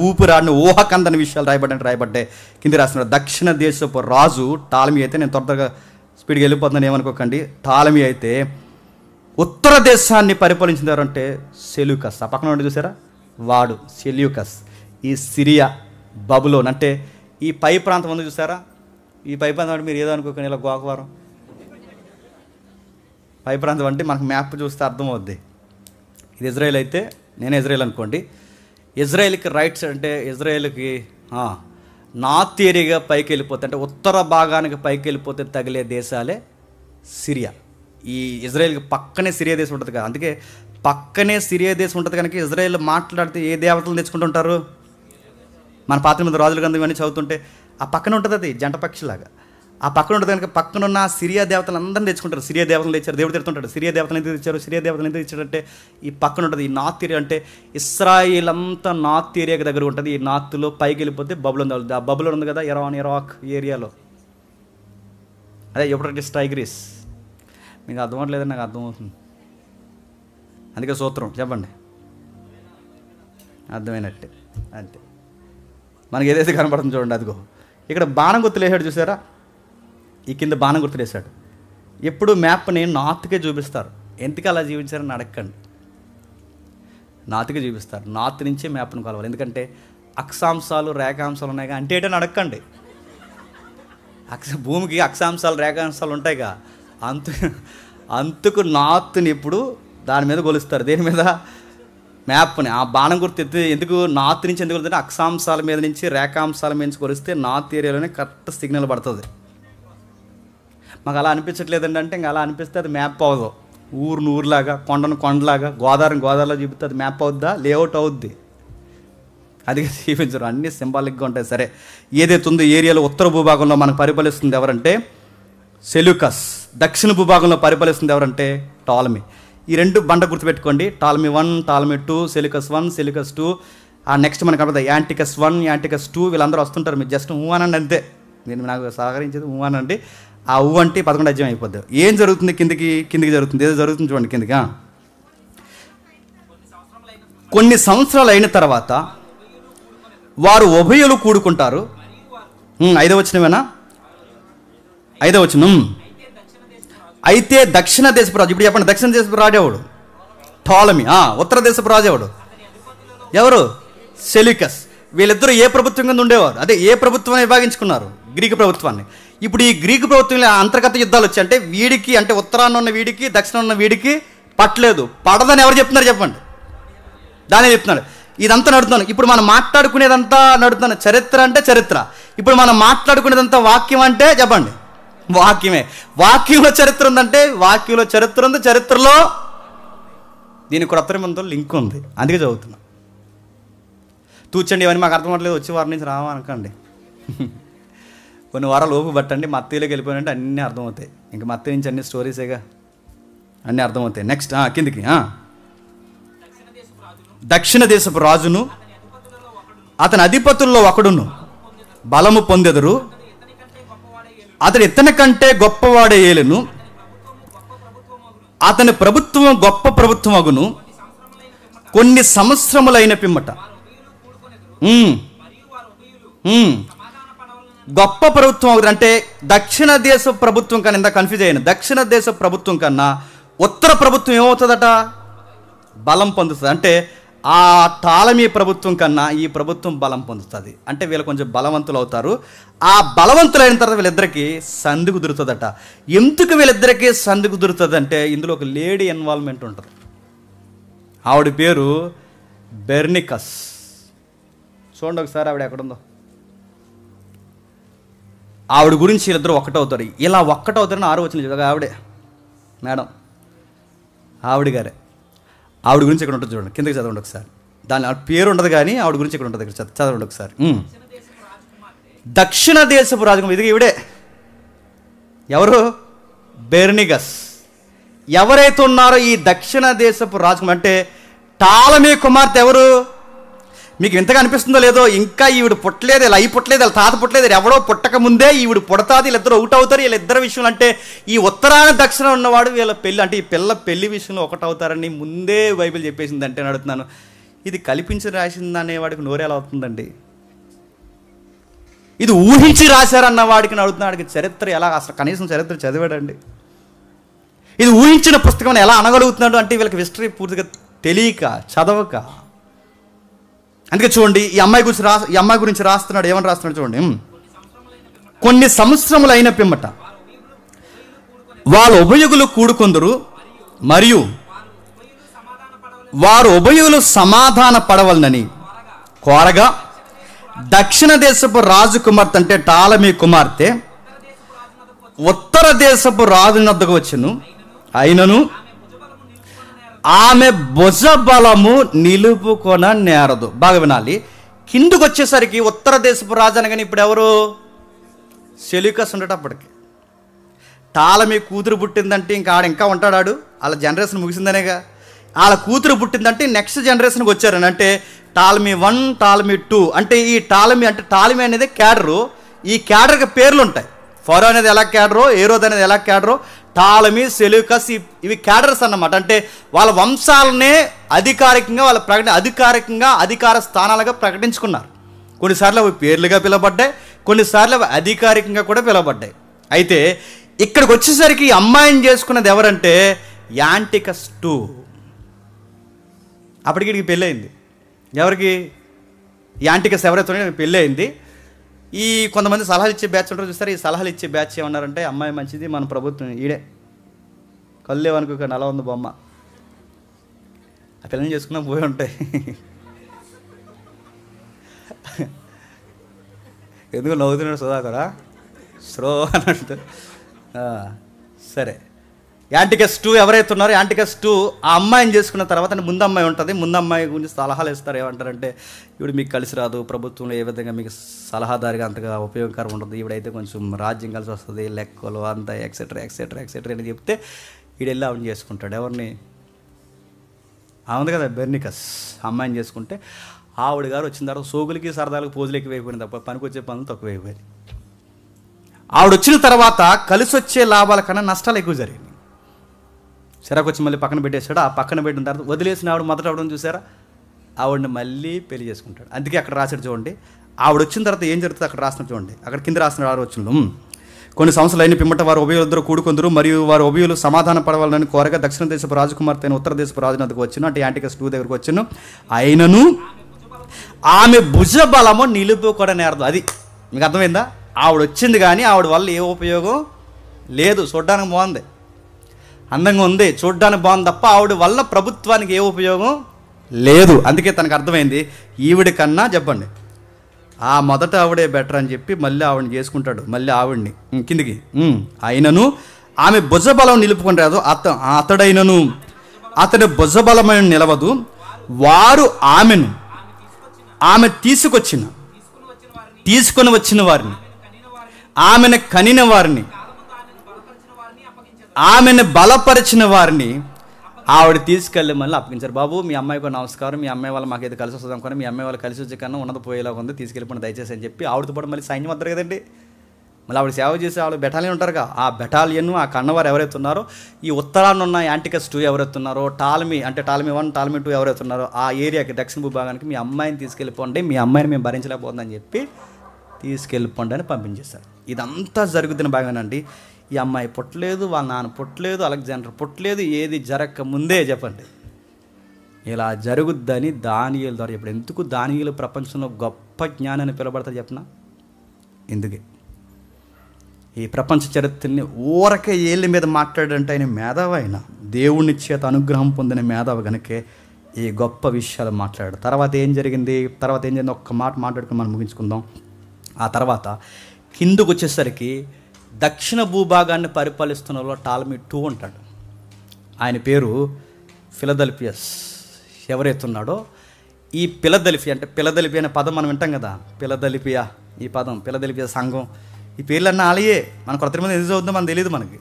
ఊహకందని విషయాలు రాయబడ్డాయి. కింద రాస్తున్నారు. దక్షిణ దేశపు రాజు టాలమీ అయితే, నేను త్వరగా స్పీడ్గా వెళ్ళిపోతున్నాను ఏమనుకోకండి, టాలమీ అయితే ఉత్తర దేశాన్ని పరిపాలించిన ఎవరంటే సెల్యూకస్. ఆ పక్కన ఉండి చూసారా, వాడు సెల్యూకస్. ఈ సిరియా, బబులోన్ అంటే ఈ పై ప్రాంతం ఉంది చూసారా, ఈ పై ప్రాంతం అంటే మీరు ఏదో అనుకోకండి ఇలా గోకవరం పై ప్రాంతం అంటే మనకు మ్యాప్ చూస్తే అర్థమవుద్ది. ఇది ఇజ్రాయెల్ అయితే నేనే ఇజ్రాయెల్ అనుకోండి. ఇజ్రాయెల్కి రైట్ సైడ్ అంటే ఇజ్రాయెల్కి నార్త్ ఏరియాగా పైకి వెళ్ళిపోతే, అంటే ఉత్తర భాగానికి పైకి వెళ్ళిపోతే తగిలే దేశాలే సిరియా. ఈ ఇజ్రాయెల్కి పక్కనే సిరియా దేశం ఉంటుంది కదా, అందుకే పక్కనే సిరియా దేశం ఉంటుంది కనుక ఇజ్రాయెల్ మాట్లాడితే ఏ దేవతలు తెచ్చుకుంటుంటారు? మన పాత్ర మీద రాజుల గ్రంథం ఇవన్నీ చదువుతుంటే ఆ పక్కన ఉంటుంది, అది జంట పక్షిలాగా ఆ పక్కన ఉంటుంది కనుక పక్కనున్న సిరియా దేవతలు అందరినీ తెచ్చుకుంటారు. సిరియా దేవతలు తెచ్చారు, దేవుడు తిడుతుంటాడు, సిరియా దేవతలు ఎందుకు తెచ్చారు, సిరియా దేవతలు ఎందుకు తెచ్చారంటే ఈ పక్కన ఉంటుంది. ఈ నార్త్ ఏరియా అంటే ఇస్రాయిల్ అంతా నార్త్ ఏరియాకి దగ్గర ఉంటుంది. ఈ నార్త్లో పైకి వెళ్ళిపోతే బబులోన్ తగులుతుంది. ఆ బబులోన్ ఉంది కదా ఇరాక్ ఏరియాలో, అదే యూఫ్రటీస్ టైగ్రీస్. మీకు అర్థమవట్లేదని నాకు అర్థమవుతుంది, అందుకే సూత్రం చెప్పండి, అర్థమైనట్టే అంతే. మనకి ఏదైతే కనపడుతుంది చూడండి, అదిగో ఇక్కడ బాణం గుర్తులు వేసాడు చూసారా, ఈ కింద బాణం గుర్తులు వేసాడు. ఎప్పుడు మ్యాప్ని నార్త్కే చూపిస్తారు. ఎందుకు అలా చూపించారని అడగండి, నార్త్కే చూపిస్తారు. నార్త్ నుంచే మ్యాప్ను కొలవాలి, ఎందుకంటే అక్షాంశాలు రేఖాంశాలు ఉన్నాయిగా. అంటే ఏంటని అడగండి, భూమికి అక్షాంశాలు రేఖాంశాలు ఉంటాయిగా, అందుకు నార్త్ని ఇప్పుడు దాని మీద కొలుస్తారు. దేని మీద? మ్యాప్ని. ఆ బాణం గుర్తు ఎందుకు నార్త్ నుంచి ఎందుకు కొలుతుంటే అక్షాంశాల మీద నుంచి రేఖాంశాల మీద నుంచి కొలిస్తే నార్త్ ఏరియాలోనే కరెక్ట్ సిగ్నల్ పడుతుంది. మాకు అలా అనిపించట్లేదండి అంటే ఇంకా అలా అనిపిస్తే అది మ్యాప్ అవ్వదు. ఊరులాగా, కొండలాగా, గోదావరిలో చూపిస్తే అది మ్యాప్ అవుద్దా? లేఅవుట్ అవుద్ది. అది చూపించరు, అన్నీ సింబాలిక్గా ఉంటాయి. సరే, ఏదైతే ఉందో ఏరియాలో ఉత్తర భూభాగంలో మనకు పరిపాలిస్తుంది ఎవరంటే సెల్యూకస్. దక్షిణ భూభాగంలో పరిపాలిస్తుంది ఎవరంటే టాలమీ. ఈ రెండు బండ గుర్తుపెట్టుకోండి, టాలమీ 1, టాలమీ 2, సెల్యూకస్ 1, సెల్యూకస్ 2. ఆ నెక్స్ట్ మనకు కనబడతాయి యాంటికస్ 1, యాంటికస్ 2. వీళ్ళందరూ వస్తుంటారు, మీరు జస్ట్ అనండి అంతే. నేను నాకు సహకరించేది అనండి. ఆ అంటే 11వ అధ్యాయం అయిపోద్ది. ఏం జరుగుతుంది? కిందికి జరుగుతుంది. ఏదో జరుగుతుంది చూడండి కిందికి. కొన్ని సంవత్సరాలు అయిన తర్వాత వారు ఉభయులు కూడుకుంటారు. 5వ వచనమేనా? 5వ వచనం. అయితే దక్షిణ దేశపు రాజు, ఇప్పుడు చెప్పండి, దక్షిణ దేశపు రాజు ఎవడు? టాలమీ. ఉత్తర దేశపు రాజు ఎవడు? ఎవరు? సెల్యూకస్. వీళ్ళిద్దరూ ఏ ప్రభుత్వం కింద ఉండేవారు? అదే ఏ ప్రభుత్వాన్ని విభాగించుకున్నారు? గ్రీకు ప్రభుత్వాన్ని. ఇప్పుడు ఈ గ్రీకు ప్రభుత్వంలో అంతర్గత యుద్ధాలు వచ్చాయి. అంటే వీడికి, అంటే ఉత్తరాన్న ఉన్న వీడికి, దక్షిణం ఉన్న వీడికి పట్టలేదు. పడదని ఎవరు చెప్తున్నారు చెప్పండి? దాన్ని చెప్తున్నాడు. ఇదంతా నడుతున్నాను. ఇప్పుడు మనం మాట్లాడుకునేదంతా నడుతున్నాను. చరిత్ర అంటే చరిత్ర. ఇప్పుడు మనం మాట్లాడుకునేదంతా వాక్యం అంటే చెప్పండి, వాక్యమే. వాక్యంలో చరిత్ర ఉందంటే వాక్యంలో చరిత్ర ఉంది, చరిత్రలో దీనికి క్రొత్త నిబంధనతో లింక్ ఉంది. అందుకే చదువుతున్నా. తూచండి ఇవన్నీ మాకు అర్థం అవ్వట్లేదు, వచ్చే వారం నుంచి రావా అనకండి. కొన్ని వారాలు ఓపు పట్టండి. మత్తయిలోకి వెళ్ళిపోయినంటే అన్నీ అర్థమవుతాయి. ఇంకా మత్తయి నుంచి అన్ని స్టోరీసేగా, అన్నీ అర్థమవుతాయి. నెక్స్ట్ కిందికి. దక్షిణ దేశపు రాజును అతని అధిపతుల్లో ఒకడును బలము పొందెదరు, అతడు ఇతని కంటే గొప్పవాడే ఏలును, అతని ప్రభుత్వం గొప్ప ప్రభుత్వం అగును కొన్ని సంవత్సరములైన పిమ్మట. గొప్ప ప్రభుత్వం అవుతుంది అంటే దక్షిణ దేశ ప్రభుత్వం కన్నా, ఇంత కన్ఫ్యూజ్ అయ్యాను, దక్షిణ దేశ ప్రభుత్వం కన్నా ఉత్తర ప్రభుత్వం ఏమవుతుందట, బలం పొందుతుంది. అంటే ఆ టాలమీ ప్రభుత్వం కన్నా ఈ ప్రభుత్వం బలం పొందుతుంది. అంటే వీళ్ళు కొంచెం బలవంతులు అవుతారు. ఆ బలవంతులైన తర్వాత వీళ్ళిద్దరికీ సంధి కుదురుతుందట. ఎందుకు వీళ్ళిద్దరికీ సంధి కుదురుతుంది అంటే ఇందులో ఒక లేడీ ఇన్వాల్వ్మెంట్ ఉంటుంది. ఆవిడ పేరు బెర్నికస్. చూడండి ఒకసారి ఆవిడ ఎక్కడుందో. ఆవిడ గురించి వీళ్ళిద్దరూ ఒక్కటవుతారు. ఇలా ఒక్కటవుతారని 6వ వచనం చూడగా ఆవిడే మేడం, ఆవిడ గారే. ఆవిడ గురించి ఇక్కడ ఉంటుంది చూడండి, కిందకి చదవండి ఒకసారి. దాని పేరు ఉండదు కానీ ఆవిడ గురించి ఇక్కడ ఉంటుంది. ఇక్కడ చదవండి ఒకసారి. దక్షిణ దేశపు రాజకుమారి, ఇది ఈవిడే. ఎవరు? బెర్నికస్. ఎవరైతే ఉన్నారో ఈ దక్షిణ దేశపు రాజకుమారి అంటే టాలమీ కుమార్తె ఎవరు? మీకు ఇంతగా అనిపిస్తుందో లేదో, ఇంకా ఈవిడ పుట్టలేదు, ఇలా అయి పుట్టలేదు, ఇలా తాత పుట్టలేదు, ఎవడో పుట్టక ముందే ఈవిడ పుడతాది, వీళ్ళిద్దరు ఒకటి అవుతారు. వీళ్ళిద్దరు విషయంలో అంటే ఈ ఉత్తరాన దక్షిణ ఉన్నవాడు వీళ్ళ పెళ్ళి అంటే ఈ పిల్ల పెళ్లి విషయంలో ఒకటవుతారని ముందే బైబిల్ చెప్పేసింది. అంటే నేను అడుగుతున్నాను, ఇది కల్పించి రాసింది అనేవాడికి నోరేలా అవుతుందండి? ఇది ఊహించి రాశారన్న వాడికి అడుగుతున్నాడు, వాడికి చరిత్ర ఎలా, అసలు కనీసం చరిత్ర చదివాడండి? ఇది ఊహించిన పుస్తకం ఎలా అనగలుగుతున్నాడు అంటే వీళ్ళకి హిస్టరీ పూర్తిగా తెలియక, చదవక. అందుకే చూడండి, ఈ అమ్మాయి గురించి రాస్తున్నాడు. ఏమని రాస్తున్నాడు చూడండి. కొన్ని సంవత్సరములైన పిమ్మట వాళ్ళ ఉభయులు కూడుకొందరు మరియు వారు ఉభయులు సమాధాన పడవలనని కోరగా దక్షిణ దేశపు రాజు కుమార్తె అంటే టాలమీ కుమార్తె ఉత్తర దేశపు రాజు వద్దకు వచ్చెను. అయినను ఆమె భుజబలము నిలుపుకొన నేరదు. బాగా వినాలి. కిందకు వచ్చేసరికి ఉత్తర దేశపు రాజు అనగానే ఇప్పుడు ఎవరు? సెల్యూకస్ ఉండేటప్పటికి. టాలమీ కూతురు పుట్టిందంటే ఇంకా ఉంటాడాడు, వాళ్ళ జనరేషన్ ముగిసిందనేగా. వాళ్ళ కూతురు పుట్టిందంటే నెక్స్ట్ జనరేషన్కి వచ్చారని అంటే టాలమీ 1, టాలమీ 2 అంటే ఈ టాలమీ అనేది క్యాడరు. ఈ క్యాడర్కి పేర్లు ఉంటాయి. ఫరో అనేది ఎలా క్యాడరో, ఏరోద్ అనేది ఎలా క్యాడరో, టాలమీ, సెల్యూకస్ ఇవి క్యాడర్స్ అన్నమాట. అంటే వాళ్ళ వంశాలనే అధికారికంగా అధికార స్థానాలుగా ప్రకటించుకున్నారు. కొన్నిసార్లు అవి పేర్లుగా పిలవబడ్డాయి, కొన్నిసార్లు అవి అధికారికంగా కూడా పిలవబడ్డాయి. అయితే ఇక్కడికి వచ్చేసరికి అమ్మాయిని చేసుకున్నది ఎవరంటే యాంటికస్ II. అప్పటికి వీడికి పెళ్ళయింది. ఎవరికి? యాంటికస్ ఎవరైతే పెళ్ళి అయింది. ఈ కొంతమంది సలహాలు ఇచ్చే బ్యాచ్ ఉంటారు చూస్తారు. ఈ సలహాలు ఇచ్చే బ్యాచ్ ఏమన్నారంటే అమ్మాయి మంచిది, మన ప్రభుత్వం ఈడే కళ్ళేవనుకో అలా ఉంది బొమ్మ, ఆ పిల్లల్ని చేసుకున్నా పోయి ఉంటాయి. ఎందుకు నవ్వుతున్నాడు సుధాకరా? స్రో అన్నట్టు. సరే, యాంటికస్ II ఎవరైతే ఉన్నారో యాంటికస్ II ఆ అమ్మాయిని చేసుకున్న తర్వాత ముందు అమ్మాయి ఉంటుంది. ముందు అమ్మాయి గురించి సలహాలు ఇస్తారు. ఏమంటారంటే ఈవిడ మీకు కలిసి రాదు, ప్రభుత్వంలో ఏ విధంగా మీకు సలహాదారిగా అంతగా ఉపయోగకరం ఉండదు, ఈవిడైతే కొంచెం రాజ్యం కలిసి వస్తుంది, లెక్కలు అంతా ఎక్సెట్రా ఎక్సెట్రా ఎక్సెట్రా అని చెప్తే ఈడు వెళ్ళి ఆవిడని చేసుకుంటాడు. ఎవరిని? ఉంది కదా బెర్నికస్. అమ్మాయిని చేసుకుంటే ఆవిడ గారు వచ్చిన తర్వాత సోగులకి సరదాలకు పోజులు ఎక్కువైపోయింది తప్ప పనికొచ్చే పనులు తక్కువైపోయాయి. ఆవిడ వచ్చిన తర్వాత కలిసి వచ్చే లాభాల కన్నా నష్టాలు ఎక్కువ జరిగింది. చిరాకు వచ్చి మళ్ళీ పక్కన పెట్టేశాడు. ఆ పక్కన పెట్టిన తర్వాత వదిలేసిన ఆవిడ మొదట అవడం చూసారా, ఆవిడని మళ్ళీ పెళ్లి చేసుకుంటాడు. అందుకే అక్కడ రాశాడు చూడండి. ఆవిడ వచ్చిన తర్వాత ఏం జరుగుతుంది అక్కడ రాసిన చూడండి. అక్కడ కింద రాసిన 6వ వచనంలో కొన్ని సంవత్సరాలు అయిన పిమ్మట వారు ఉభయులిద్దరూ కూడుకొందరు మరియు వారు ఉభయులు సమాధాన పడవాలని కోరగా దక్షిణ దేశపు రాజకుమార్తె అయిన ఉత్తర దేశపు రాజు వద్దకు వచ్చాను, అంటే యాంటికస్ II దగ్గరకు వచ్చాను. అయినను ఆమె భుజబలము నిలుపుకొన నేరదు. అది మీకు అర్థమైందా? ఆవిడ వచ్చింది కానీ ఆవిడ వల్ల ఏ ఉపయోగం లేదు. చూడ్డానికి బాగుంది, అందంగా ఉంది, చూడ్డానికి బాగుంది తప్ప ఆవిడ వల్ల ప్రభుత్వానికి ఏ ఉపయోగం లేదు. అందుకే తనకు అర్థమైంది ఈవిడ కన్నా చెప్పండి ఆ మొదట ఆవిడే బెటర్ అని చెప్పి మళ్ళీ ఆవిడని చేసుకుంటాడు, మళ్ళీ ఆవిడ్ని కిందికి. అయినను ఆమె భుజబలం నిలుపుకొని రాదు, అతడైనను అతడి భుజబలమైన నిలవదు. వారు ఆమె తీసుకొని వచ్చిన వారిని, ఆమెను కనిన వారిని, ఆమెను బలపరిచిన వారిని ఆవిడ తీసుకెళ్ళి మళ్ళీ అప్పగించారు. బాబు మీ అమ్మాయికి నమస్కారం, మీ అమ్మాయి వాళ్ళు మాకైతే కలిసి వస్తుంది అనుకోని, మీ అమ్మాయి వాళ్ళు కలిసి వచ్చే కన్నా ఉన్నది పోయేలాగా ఉంది, తీసుకెళ్ళిపోయిన దయచేసి అని చెప్పి ఆవిడతో పాటు మళ్ళీ సైన్యం వద్దరు కదండి. మళ్ళీ ఆవిడ సేవ చేసి ఆవిడ బెటాలియన్ ఉంటారుగా, ఆ బెటాలియన్ ఆ కన్నవారు ఎవరైతే ఉన్నారో, ఈ ఉత్తరాన్ని ఉన్న యాంటికస్ 2 ఎవరైతే ఉన్నారో, టాలమీ 1 టాలమీ 2 ఎవరైతే ఉన్నారో ఆ ఏరియాకి దక్షిణ భూభాగానికి మీ అమ్మాయిని తీసుకెళ్ళిపోండి, మీ అమ్మాయిని మేము భరించలేకపోతుందని చెప్పి తీసుకెళ్ళిపోండి అని పంపించేశారు. ఇదంతా జరుగుతున్న భాగమేనండి. ఈ అమ్మాయి పుట్టలేదు, వాళ్ళ నాన్న పుట్టలేదు, అలెగ్జాండర్ పుట్టలేదు, ఏది జరగక ముందే చెప్పండి ఇలా జరుగుద్దని దానియేలు ద్వారా చెప్పాడు. ఎందుకు దానియేలు ప్రపంచంలో గొప్ప జ్ఞానాన్ని పిలబడతాడు చెప్పిన? ఎందుకే ఈ ప్రపంచ చరిత్రని ఊరకే ఏళ్ళ మీద మాట్లాడంటే ఆయన మేధావి, ఆయన దేవుని చేత అనుగ్రహం పొందిన మేధావి కనుకే ఈ గొప్ప విషయాలు మాట్లాడాడు. తర్వాత ఏం జరిగింది ఒక్క మాట మాట్లాడుకుని మనం ముగించుకుందాం. ఆ తర్వాత కిందకు వచ్చేసరికి దక్షిణ భూభాగాన్ని పరిపాలిస్తున్న టాలమీ 2 ఉంటాడు. ఆయన పేరు ఫిలదెల్ఫియస్. ఎవరైతే ఉన్నాడో ఈ ఫిలదెల్ఫియా అంటే ఫిలదెల్ఫియా అనే పదం మనం వింటాం కదా, ఫిలదెల్ఫియా ఈ పదం, ఫిలదెల్ఫియా సంఘం, ఈ పేర్లన్నీ ఆలయే. మన కొత్త మంది ఎందుకు చదువుతుందో మనకు తెలియదు, మనకి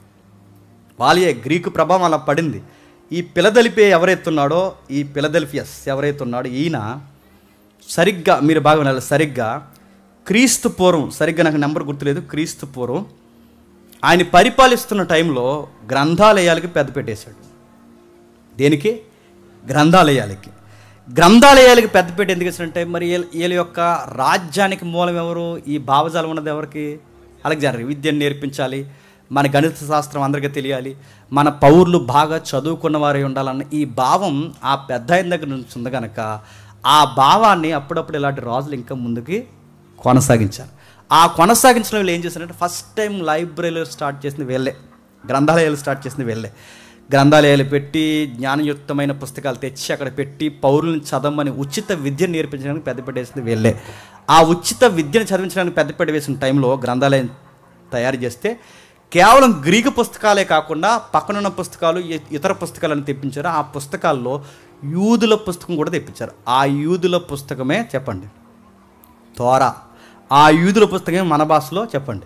వాళ్ళే గ్రీకు ప్రభావం అలా పడింది. ఈ ఫిలదెల్ఫియా ఎవరైతే ఉన్నాడో, ఈ ఫిలదెల్ఫియస్ ఎవరైతే ఉన్నాడో ఈయన సరిగ్గా మీరు బాగా వినాలి, సరిగ్గా క్రీస్తు పూర్వం, సరిగ్గా నాకు నెంబర్ గుర్తులేదు, క్రీస్తు పూర్వం ఆయన పరిపాలిస్తున్న టైంలో గ్రంథాలయాలకి పెద్ద పెట్టేశాడు. దేనికి? గ్రంథాలయాలకి పెద్దపేట ఎందుకు వేసాడంటే, మరి వీళ్ళ యొక్క రాజ్యానికి మూలం ఎవరు? ఈ భావజాలం ఉన్నది ఎవరికి? అలెగ్జాండర్. విద్యను నేర్పించాలి, మన గణిత శాస్త్రం అందరికీ తెలియాలి, మన పౌరులు బాగా చదువుకున్న వారే ఉండాలన్న ఈ భావం ఆ పెద్ద ఆయన దగ్గర నుంచి ఉంది కనుక ఆ భావాన్ని అప్పుడప్పుడు ఇలాంటి రాజులు ఇంకా ముందుకి కొనసాగించారు. ఆ కొనసాగించడం వీళ్ళు ఏం చేశారంటే, ఫస్ట్ టైం లైబ్రరీలు స్టార్ట్ చేసింది వీళ్ళే, గ్రంథాలయాలు స్టార్ట్ చేసింది వీళ్ళే. గ్రంథాలయాలు పెట్టి జ్ఞానయుక్తమైన పుస్తకాలు తెచ్చి అక్కడ పెట్టి పౌరులను చదవమని ఉచిత విద్యను నేర్పించడానికి పెద్దపీట వేసింది వీళ్ళే. ఆ ఉచిత విద్యను చదివించడానికి పెద్దపీట వేసిన టైంలో గ్రంథాలయం తయారు చేస్తే కేవలం గ్రీకు పుస్తకాలే కాకుండా పక్కనున్న పుస్తకాలు, ఇతర పుస్తకాలను తెప్పించారు. ఆ పుస్తకాల్లో యూదుల పుస్తకం కూడా తెప్పించారు. ఆ యూదుల పుస్తకమే చెప్పండి తోరా. ఆ యూదుల పుస్తకమే మన భాషలో చెప్పండి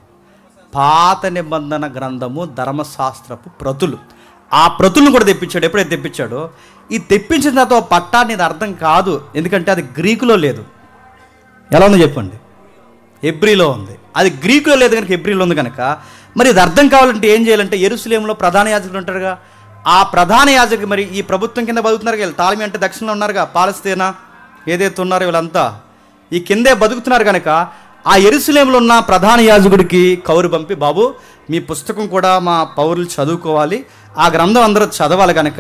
పాత నిబంధన గ్రంథము, ధర్మశాస్త్రపు ప్రతులు. ఆ ప్రతులను కూడా తెప్పించాడు. ఎప్పుడైతే తెప్పించాడో, ఈ తెప్పించిన తర్వాత పట్టాన్ని ఇది అర్థం కాదు, ఎందుకంటే అది గ్రీకులో లేదు. ఎలా ఉందో చెప్పండి? హెబ్రీలో ఉంది. అది గ్రీకులో లేదు కనుక హెబ్రీలో ఉంది కనుక మరి ఇది అర్థం కావాలంటే ఏం చేయాలంటే, యెరూషలేములో ప్రధాన యాజకులు ఉంటారుగా, ఆ ప్రధాన యాజకులు మరి ఈ ప్రభుత్వం కింద బతుకుతున్నారు కదా, టాలమీ అంటే దక్షిణంలో ఉన్నారుగా, పాలస్తీనా ఏదైతే ఉన్నారో వీళ్ళంతా ఈ కిందే బతుకుతున్నారు కనుక ఆ యెరూషలేములో ఉన్న ప్రధాన యాజకుడికి కౌరు పంపి, బాబు మీ పుస్తకం కూడా మా పౌరులు చదువుకోవాలి, ఆ గ్రంథం అందరూ చదవాలి కనుక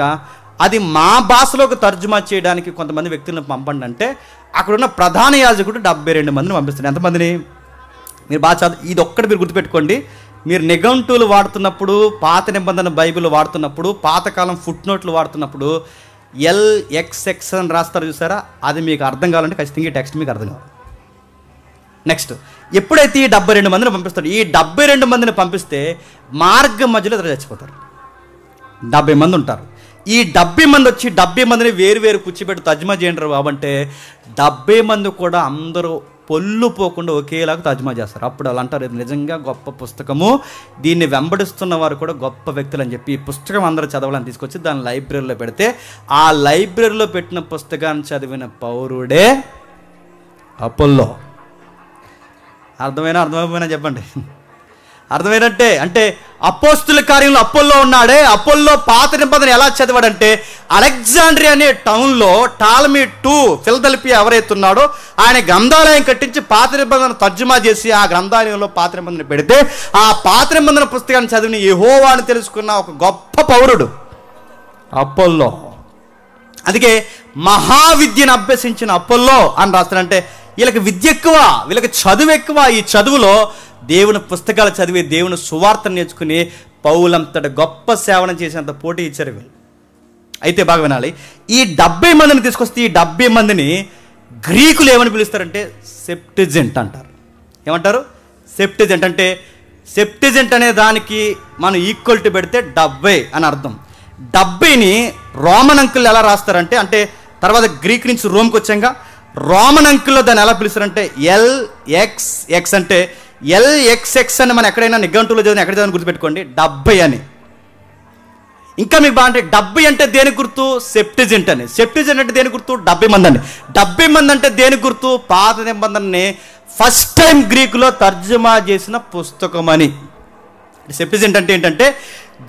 అది మా భాషలోకి తర్జుమా చేయడానికి కొంతమంది వ్యక్తులను పంపండి అంటే, అక్కడున్న ప్రధాన యాజకుడు 72 మందిని పంపిస్తాడు. ఎంతమందిని? మీరు బాగా చదువు, ఇది ఒక్కటి మీరు గుర్తుపెట్టుకోండి. మీరు నిఘంటువులు వాడుతున్నప్పుడు, పాత నిబంధన బైబిల్ వాడుతున్నప్పుడు, పాతకాలం ఫుట్ నోట్లు వాడుతున్నప్పుడు LXX అని రాస్తారు చూసారా, అది మీకు అర్థం కావాలంటే ఖచ్చితంగా ఈ టెక్స్ట్ మీకు అర్థం కావాలి. నెక్స్ట్, ఎప్పుడైతే ఈ 72 మందిని పంపిస్తాడు, ఈ 72 మందిని పంపిస్తే మార్గం మధ్యలో ఇద్దరు చచ్చిపోతారు. 70 మంది ఉంటారు. ఈ 70 మంది వచ్చి 70 మందిని వేరు వేరు కూర్చోబెట్టి తర్జుమా చేయండి బాబంటే 70 మంది కూడా అందరూ పొల్లు పోకుండా ఒకేలాగా తర్జుమా చేస్తారు. అప్పుడు వాళ్ళు అంటారు, ఇది నిజంగా గొప్ప పుస్తకము, దీన్ని వెంబడిస్తున్న వారు కూడా గొప్ప వ్యక్తులు అని చెప్పి ఈ పుస్తకం అందరూ చదవాలని తీసుకొచ్చి దాన్ని లైబ్రరీలో పెడితే, ఆ లైబ్రరీలో పెట్టిన పుస్తకాన్ని చదివిన పౌరుడే అపోల్లో. అర్థమైపోయినా చెప్పండి? అర్థమైనట్టే. అంటే అపోస్తుల కార్యంలో అపోల్లో ఉన్నాడే, అపోల్లో పాత నిబంధన ఎలా చదివాడంటే, అలెగ్జాండ్రియా అనే టౌన్లో టాలమీ 2 ఫిలదెల్ఫియా ఎవరైతే ఉన్నాడో ఆయన గ్రంథాలయం కట్టించి పాత నిబంధన తర్జుమా చేసి ఆ గ్రంథాలయంలో పాత నిబంధన పెడితే, ఆ పాత నిబంధన పుస్తకాన్ని చదివిన యెహోవాను తెలుసుకున్న ఒక గొప్ప పౌరుడు అపోల్లో. అందుకే మహావిద్యను అభ్యసించిన అపోల్లో అని రాస్తారంటే, వీళ్ళకి విద్య ఎక్కువ, వీళ్ళకి చదువు ఎక్కువ. ఈ చదువులో దేవుని పుస్తకాలు చదివి దేవుని సువార్తను నేర్చుకుని పౌలంతటి గొప్ప సేవనం చేసేంత పోటీ ఇచ్చారు వీళ్ళు. అయితే బాగా వినాలి, ఈ 70 మందిని తీసుకొస్తే ఈ 70 మందిని గ్రీకులు ఏమని పిలుస్తారంటే సెప్టిజెంట్ అంటారు. ఏమంటారు? సెప్టిజెంట్. అంటే సెప్టిజెంట్ అనే దానికి మనం ఈక్వల్టీ పెడితే 70 అని అర్థం. 70ని రోమన్ అంకుల్ ఎలా రాస్తారంటే, అంటే తర్వాత గ్రీక్ నుంచి రోమ్కి వచ్చాక రోమన్ అంకుల్లో దాన్ని ఎలా పిలుస్తారంటే LXX. అంటే LXX అని మనం ఎక్కడైనా నిఘంటువులో చదివిన ఎక్కడ చదివిన గుర్తుపెట్టుకోండి, 70 అని. ఇంకా మీకు బాగుంటే 70 అంటే దేని గుర్తు? సెప్టిజెంట్ అని. సెప్టిజెంట్ అంటే దేని గుర్తు? 70 మంది అండి. 70 మంది అంటే దేని గుర్తు? పాత నిబంధనని ఫస్ట్ టైం గ్రీకులో తర్జుమా చేసిన పుస్తకం అని. సెప్టిజెంట్ అంటే ఏంటంటే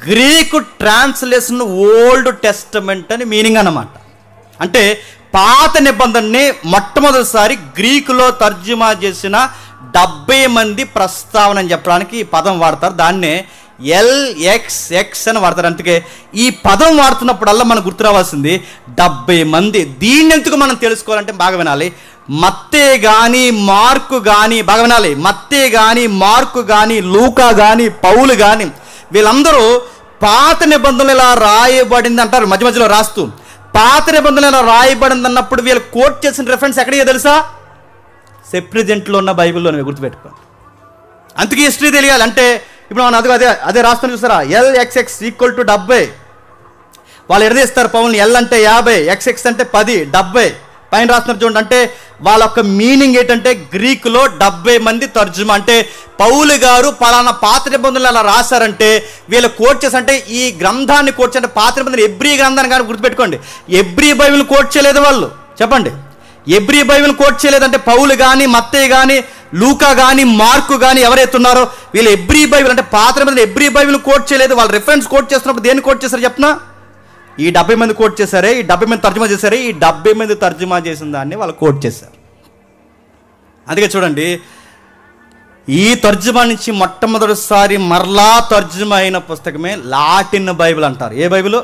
గ్రీకు ట్రాన్స్లేషన్ ఓల్డ్ టెస్టమెంట్ అని మీనింగ్ అన్నమాట. అంటే పాత నిబంధనని మొట్టమొదటిసారి గ్రీకులో తర్జుమా చేసిన 70 మంది ప్రస్తావన అని చెప్పడానికి ఈ పదం వాడతారు. దాన్నే LXX అని వాడతారు. అందుకే ఈ పదం వాడుతున్నప్పుడల్లా మనకు గుర్తు రావాల్సింది 70 మంది. దీన్ని ఎందుకు మనం తెలుసుకోవాలంటే బాగా వినాలి, మత్తే కానీ మార్కు కానీ, బాగా వినాలి, మత్తే కానీ మార్కు కానీ లూకా కానీ పౌలు కానీ వీళ్ళందరూ పాత నిబంధనలు ఇలా రాయబడింది అంటారు మధ్య మధ్యలో రాస్తూ. పాత నిబంధనలు ఇలా రాయబడింది అన్నప్పుడు వీళ్ళు కోట్ చేసిన రెఫరెన్స్ ఎక్కడికి తెలుసా? సెప్టిజెంట్లో ఉన్న బైబిల్లోనే, గుర్తుపెట్టుకోండి. అందుకే హిస్టరీ తెలియాలి. అంటే ఇప్పుడు మనం అదే రాస్తాను చూస్తారా, LXX = 70. వాళ్ళు ఎడదీస్తారు పౌల్ని. L అంటే 50, XX అంటే 10, 70 పైన రాస్తున్నారు చూడండి. అంటే వాళ్ళ యొక్క మీనింగ్ ఏంటంటే గ్రీకులో 70 మంది తర్జుమా. అంటే పౌలు గారు పలానా పాత నిబంధనలు అలా రాశారంటే వీళ్ళు కోట్ చేసి, అంటే ఈ గ్రంథాన్ని కోట్ చేయాలంటే పాత నిబంధనలు ఎబ్రీ గ్రంథాన్ని కానీ గుర్తుపెట్టుకోండి, ఎబ్రీ బైబిల్ కోట్ చేయలేదు వాళ్ళు. చెప్పండి, ఎబ్రీ బైబిల్ కోట్ చేయలేదంటే పౌలు కానీ మత్తయి కానీ లూకా కానీ మార్కు కానీ ఎవరైతే ఉన్నారో వీళ్ళు ఎబ్రీ బైబిల్ అంటే పాత నిబంధనలు ఎబ్రీ బైబిల్ కోట్ చేయలేదు. వాళ్ళు రిఫరెన్స్ కోట్ చేస్తున్నప్పుడు దేన్ని కోట్ చేశారు చెప్పనా? ఈ 70 మంది కోట్ చేశారే, ఈ 70 మంది తర్జుమా చేశారే, ఈ 70 మంది తర్జుమా చేసిన దాన్ని వాళ్ళు కోట్ చేశారు. అందుకే చూడండి, ఈ తర్జుమా నుంచి మొట్టమొదటిసారి మరలా తర్జుమా అయిన పుస్తకమే లాటిన్ బైబిల్ అంటారు. ఏ బైబిల్?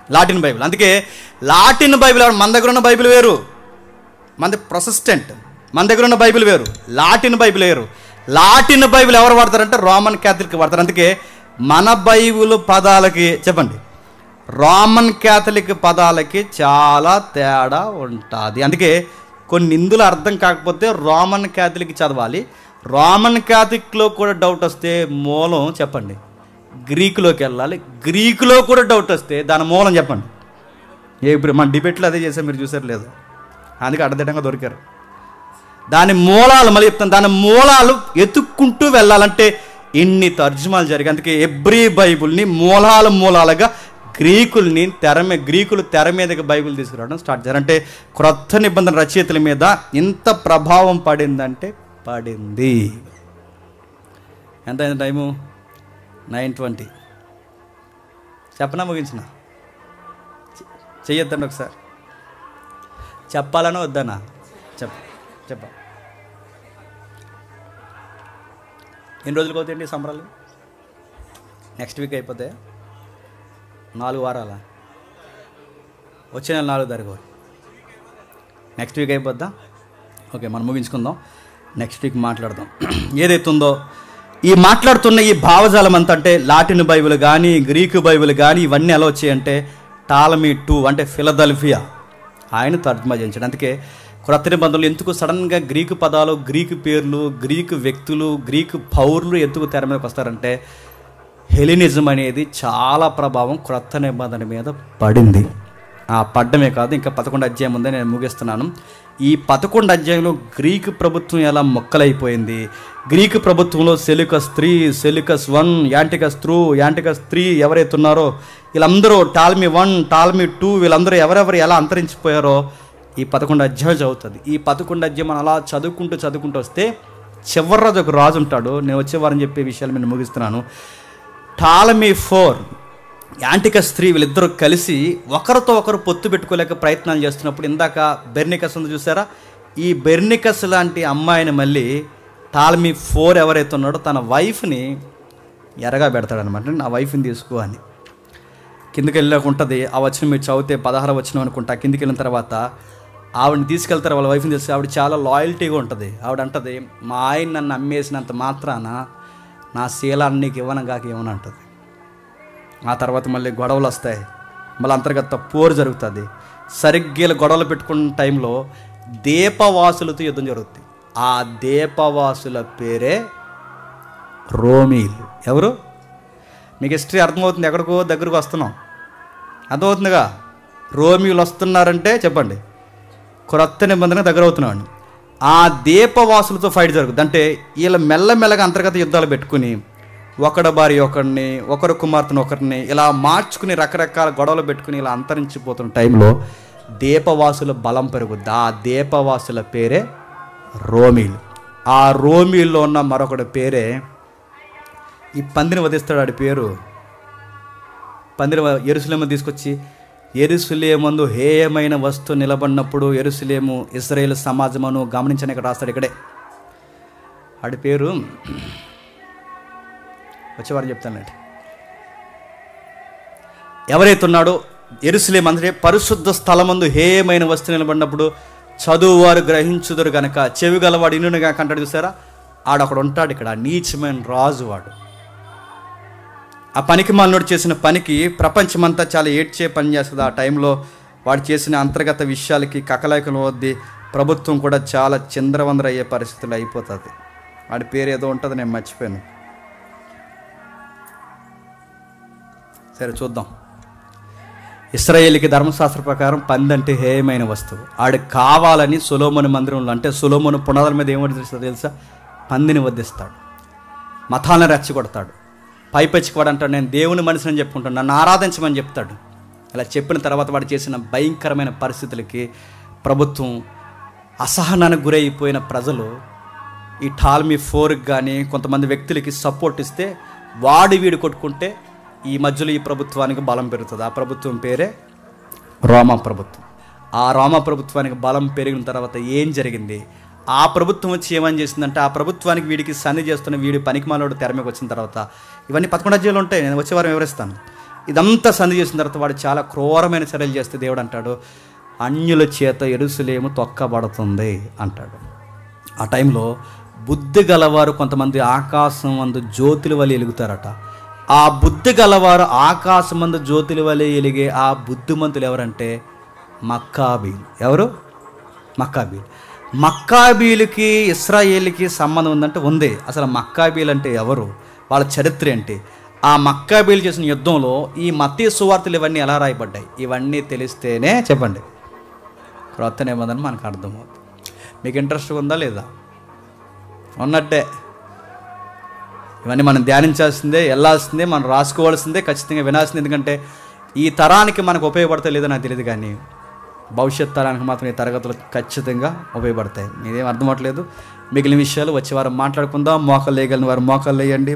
Latin Bible. అందుకే లాటిన్ బైబిల్, మన దగ్గర ఉన్న బైబిల్ వేరు, మనది ప్రొటెస్టెంట్, మన దగ్గర ఉన్న బైబిల్ వేరు, లాటిన్ బైబిల్ వేరు. లాటిన్ బైబిల్ ఎవరు వాడతారంటే రోమన్ క్యాథలిక్ వాడతారు. అందుకే మన బైబిల్ పదాలకి, చెప్పండి, రోమన్ క్యాథలిక్ పదాలకి చాలా తేడా ఉంటుంది. అందుకే కొన్ని ఇందులో అర్థం కాకపోతే రోమన్ క్యాథలిక్ చదవాలి. రోమన్ క్యాథలిక్లో కూడా డౌట్ వస్తే మూలం చెప్పండి, గ్రీకులోకి వెళ్ళాలి. గ్రీకులో కూడా డౌట్ వస్తే దాని మూలం చెప్పండి. ఇప్పుడు మన డిబేట్లో అదే చేసాం, మీరు చూసారు లేదు? అందుకే అడ్డదిడ్డంగా దొరికారు. దాని మూలాలు మళ్ళీ చెప్తాను, దాని మూలాలు ఎత్తుక్కుంటూ వెళ్ళాలంటే ఇన్ని తర్జుమాలు జరిగాయి. అందుకే ఎబ్రీ బైబుల్ని మూలాలుగా గ్రీకులు తెర మీదకి బైబిల్ తీసుకురావడం స్టార్ట్ చేశారు. అంటే క్రొత్త నిబంధన రచయితల మీద ఇంత ప్రభావం పడిందంటే పడింది. ఎంత అయింది టైము? 9:20. చెప్పనా ముగించిన? చెయ్యొద్దండి ఒకసారి. చెప్పాలనో వద్దనా? చెప్ప ఎన్ని రోజులకు అవుతాయండి సంబరాలు? నెక్స్ట్ వీక్ అయిపోతాయి. 4 వారాల? వచ్చే నెల 4 తారీఖు. Next week అయిపోద్దా? ఓకే, మనం ముగించుకుందాం. నెక్స్ట్ వీక్ మాట్లాడదాం. ఏదైతుందో ఈ మాట్లాడుతున్న ఈ భావజాలం అంతా, అంటే లాటిన్ బైబిల్ కానీ గ్రీకు బైబిల్ కానీ ఇవన్నీ ఎలా వచ్చాయంటే టాలమీ II అంటే ఫిలదెల్ఫియా ఆయన తర్జుమా చేయించాడు. అందుకే క్రొత్త నిబంధనలు ఎందుకు సడన్గా గ్రీకు పదాలు, గ్రీకు పేర్లు, గ్రీకు వ్యక్తులు, గ్రీకు పౌరులు ఎందుకు తెర మీదకి వస్తారంటే హెలినిజం అనేది చాలా ప్రభావం క్రొత్త నిబంధన మీద పడింది. ఆ పడ్డమే కాదు, ఇంకా 11 అధ్యాయం ఉందని నేను ముగిస్తున్నాను. ఈ 11 అధ్యాయంలో గ్రీకు ప్రభుత్వం ఎలా మొక్కలైపోయింది, గ్రీకు ప్రభుత్వంలో సెల్యూకస్ I, యాంటికస్ III ఎవరైతే ఉన్నారో వీళ్ళందరూ, టాలమీ I, టాలమీ II వీళ్ళందరూ ఎవరెవరు ఎలా అంతరించిపోయారో ఈ 11 అధ్యాయం చదువుతుంది. ఈ 11 అధ్యాయం మనం అలా చదువుకుంటూ వస్తే చివరి రోజు ఒక రాజు ఉంటాడు. నేను వచ్చేవారని చెప్పే విషయాలు నేను ముగిస్తున్నాను. టాలమీ IV, యాంటికస్ III వీళ్ళిద్దరూ కలిసి ఒకరితో ఒకరు పొత్తు పెట్టుకోలేక ప్రయత్నాలు చేస్తున్నప్పుడు ఇందాక బెర్నికస్ ఉంది చూసారా, ఈ బెర్నికస్ లాంటి అమ్మాయిని మళ్ళీ టాలమీ IV ఎవరైతే ఉన్నాడో తన వైఫ్ని ఎరగా పెడతాడనమాట. నా వైఫ్ని తీసుకో అని. కిందకి వెళ్ళాక ఉంటుంది ఆ వచనం, మీరు చదివితే 16వ వచనం అనుకుంటా. కిందికి వెళ్ళిన తర్వాత ఆవిడని తీసుకెళ్తారు, వాళ్ళ వైఫ్ని తెలిసి. ఆవిడ చాలా లాయల్టీగా ఉంటుంది. ఆవిడ అంటది, మా ఆయన నన్ను అమ్మేసినంత మాత్రాన నా శీలాన్ని నీకు ఇవ్వను కాక ఇవ్వను అంటుంది. ఆ తర్వాత మళ్ళీ గొడవలు వస్తాయి. మళ్ళీ అంతర్గత పోరు జరుగుతుంది. సరిగ్గా గొడవలు పెట్టుకున్న టైంలో దీపవాసులతో యుద్ధం జరుగుతుంది. ఆ దీపవాసుల పేరే రోమీలు. ఎవరు? మీకు హిస్టరీ అర్థమవుతుంది, ఎక్కడికో దగ్గరకు వస్తున్నాం, అర్థమవుతుందిగా. రోమీలు వస్తున్నారంటే చెప్పండి, క్రొత్త నిబంధన దగ్గర అవుతున్నాడు. ఆ దీపవాసులతో ఫైట్ జరుగుతుంది. అంటే వీళ్ళ మెల్లమెల్లగా అంతర్గత యుద్ధాలు పెట్టుకుని ఒకడి భార్య ఒకరిని, ఒకరు కుమార్తెను ఒకరిని ఇలా మార్చుకుని రకరకాల గొడవలు పెట్టుకుని ఇలా అంతరించిపోతున్న టైంలో దీపవాసుల బలం పెరుగుద్ది. ఆ దీపవాసుల పేరే రోమీలు. ఆ రోమీల్లో ఉన్న మరొకటి పేరే ఈ పందిని వధిస్తాడు. ఆడి పేరు పందిని యెరూషలేము తీసుకొచ్చి, యెరూషలేమందు హేయమైన వస్తువు నిలబడినప్పుడు యెరూషలేము ఇశ్రాయేలు సమాజమును గమనించని ఇక్కడ రాస్తాడు. ఇక్కడే ఆడి పేరు వచ్చేవారు చెప్తానండి. ఎవరైతే ఉన్నాడో యెరూషలేము అంటే పరిశుద్ధ స్థలమందు హేయమైన వస్తువు నిలబడినప్పుడు చదువువారు గ్రహించుదురు గనక చెవి గలవాడు ఇనునుగా కంటాడు. చూసారా, ఆడొకడు ఉంటాడు ఇక్కడ, నీచమైన రాజు వాడు. ఆ పనికి మాలినోడు చేసిన పనికి ప్రపంచమంతా చాలా ఏడ్చే పని చేస్తుంది. ఆ టైంలో వాడు చేసిన అంతర్గత విషయాలకి కకలైకలు వద్ది ప్రభుత్వం కూడా చాలా చిందరవందర అయ్యే పరిస్థితులు అయిపోతుంది. వాడి పేరు ఏదో ఉంటుంది, నేను మర్చిపోయాను. సరే చూద్దాం. ఇశ్రాయేలుకి ధర్మశాస్త్ర ప్రకారం పంది అంటే హేయమైన వస్తువు. ఆడికి కావాలని సొలొమోను మందిరంలో, అంటే సొలొమోను పునాదుల మీద ఏమొద్దిస్తాడు తెలుసా? పందిని వధిస్తాడు, మతాలను రెచ్చగొడతాడు. పైపెచ్చుకు వాడు అంటాడు, నేను దేవుని మనిషిని అని చెప్పుకుంటాడు, నన్ను ఆరాధించమని చెప్తాడు. ఇలా చెప్పిన తర్వాత వాడు చేసిన భయంకరమైన పరిస్థితులకి ప్రభుత్వం, అసహనానికి గురైపోయిన ప్రజలు ఈ టాల్మీ 4కి కానీ కొంతమంది వ్యక్తులకి సపోర్ట్ ఇస్తే వాడు వీడు కొట్టుకుంటే ఈ మధ్యలో ఈ ప్రభుత్వానికి బలం పెరుగుతుంది. ఆ ప్రభుత్వం పేరే రోమా ప్రభుత్వం. ఆ రోమా ప్రభుత్వానికి బలం పెరిగిన తర్వాత ఏం జరిగింది? ఆ ప్రభుత్వం వచ్చి ఏమని చేసిందంటే, ఆ ప్రభుత్వానికి వీడికి సంధి చేస్తున్న వీడి పనికిమాలోడు తెర మీదకి వచ్చిన తర్వాత, ఇవన్నీ 11 అధ్యాయాలు ఉంటాయి, నేను వచ్చే వారం వివరిస్తాను. ఇదంతా సంధి చేసిన తర్వాత వాడు చాలా క్రూరమైన చర్యలు చేస్తే దేవుడు అంటాడు, అన్యుల చేత యెరూషలేము తొక్కబడుతుంది అంటాడు. ఆ టైంలో బుద్ధి గలవారు కొంతమంది ఆకాశం అందు జ్యోతుల వలె వెలుగుతారట. ఆ బుద్ధి గలవారు ఆకాశం అందు జ్యోతుల వలె వెలిగే ఆ బుద్ధిమంతులు ఎవరంటే మక్కాబీలు. ఎవరు? మక్కాబీలు. మక్కాబీలకి ఇశ్రాయేలుకి సంబంధం ఉందంటే ఉంది. అసలు మక్కాబీలు అంటే ఎవరు, వాళ్ళ చరిత్ర ఏంటి, ఆ మక్కాబీలు చేసిన యుద్ధంలో ఈ మత్తయి సువార్తలు ఇవన్నీ ఎలా రాయబడ్డాయి, ఇవన్నీ తెలిస్తేనే చెప్పండి క్రొత్త నిబంధన మనకు అర్థమవుతుంది. మీకు ఇంట్రెస్ట్ ఉందా లేదా? ఉన్నట్టే. ఇవన్నీ మనం ధ్యానించాల్సిందే, వెళ్ళాల్సిందే, మనం రాసుకోవాల్సిందే, ఖచ్చితంగా వినాల్సిందే. ఎందుకంటే ఈ తరానికి మనకు ఉపయోగపడతా లేదో నాకు తెలియదు, కానీ భవిష్యత్ తరానికి మాత్రం ఈ తరగతులు ఖచ్చితంగా ఉపయోగపడతాయి. మీదేం అర్థం అవ్వట్లేదు. మిగిలిన విషయాలు వచ్చే వారం మాట్లాడుకుందాం. మోకాలు వేయగలిగిన వారు మోకాలు వేయండి.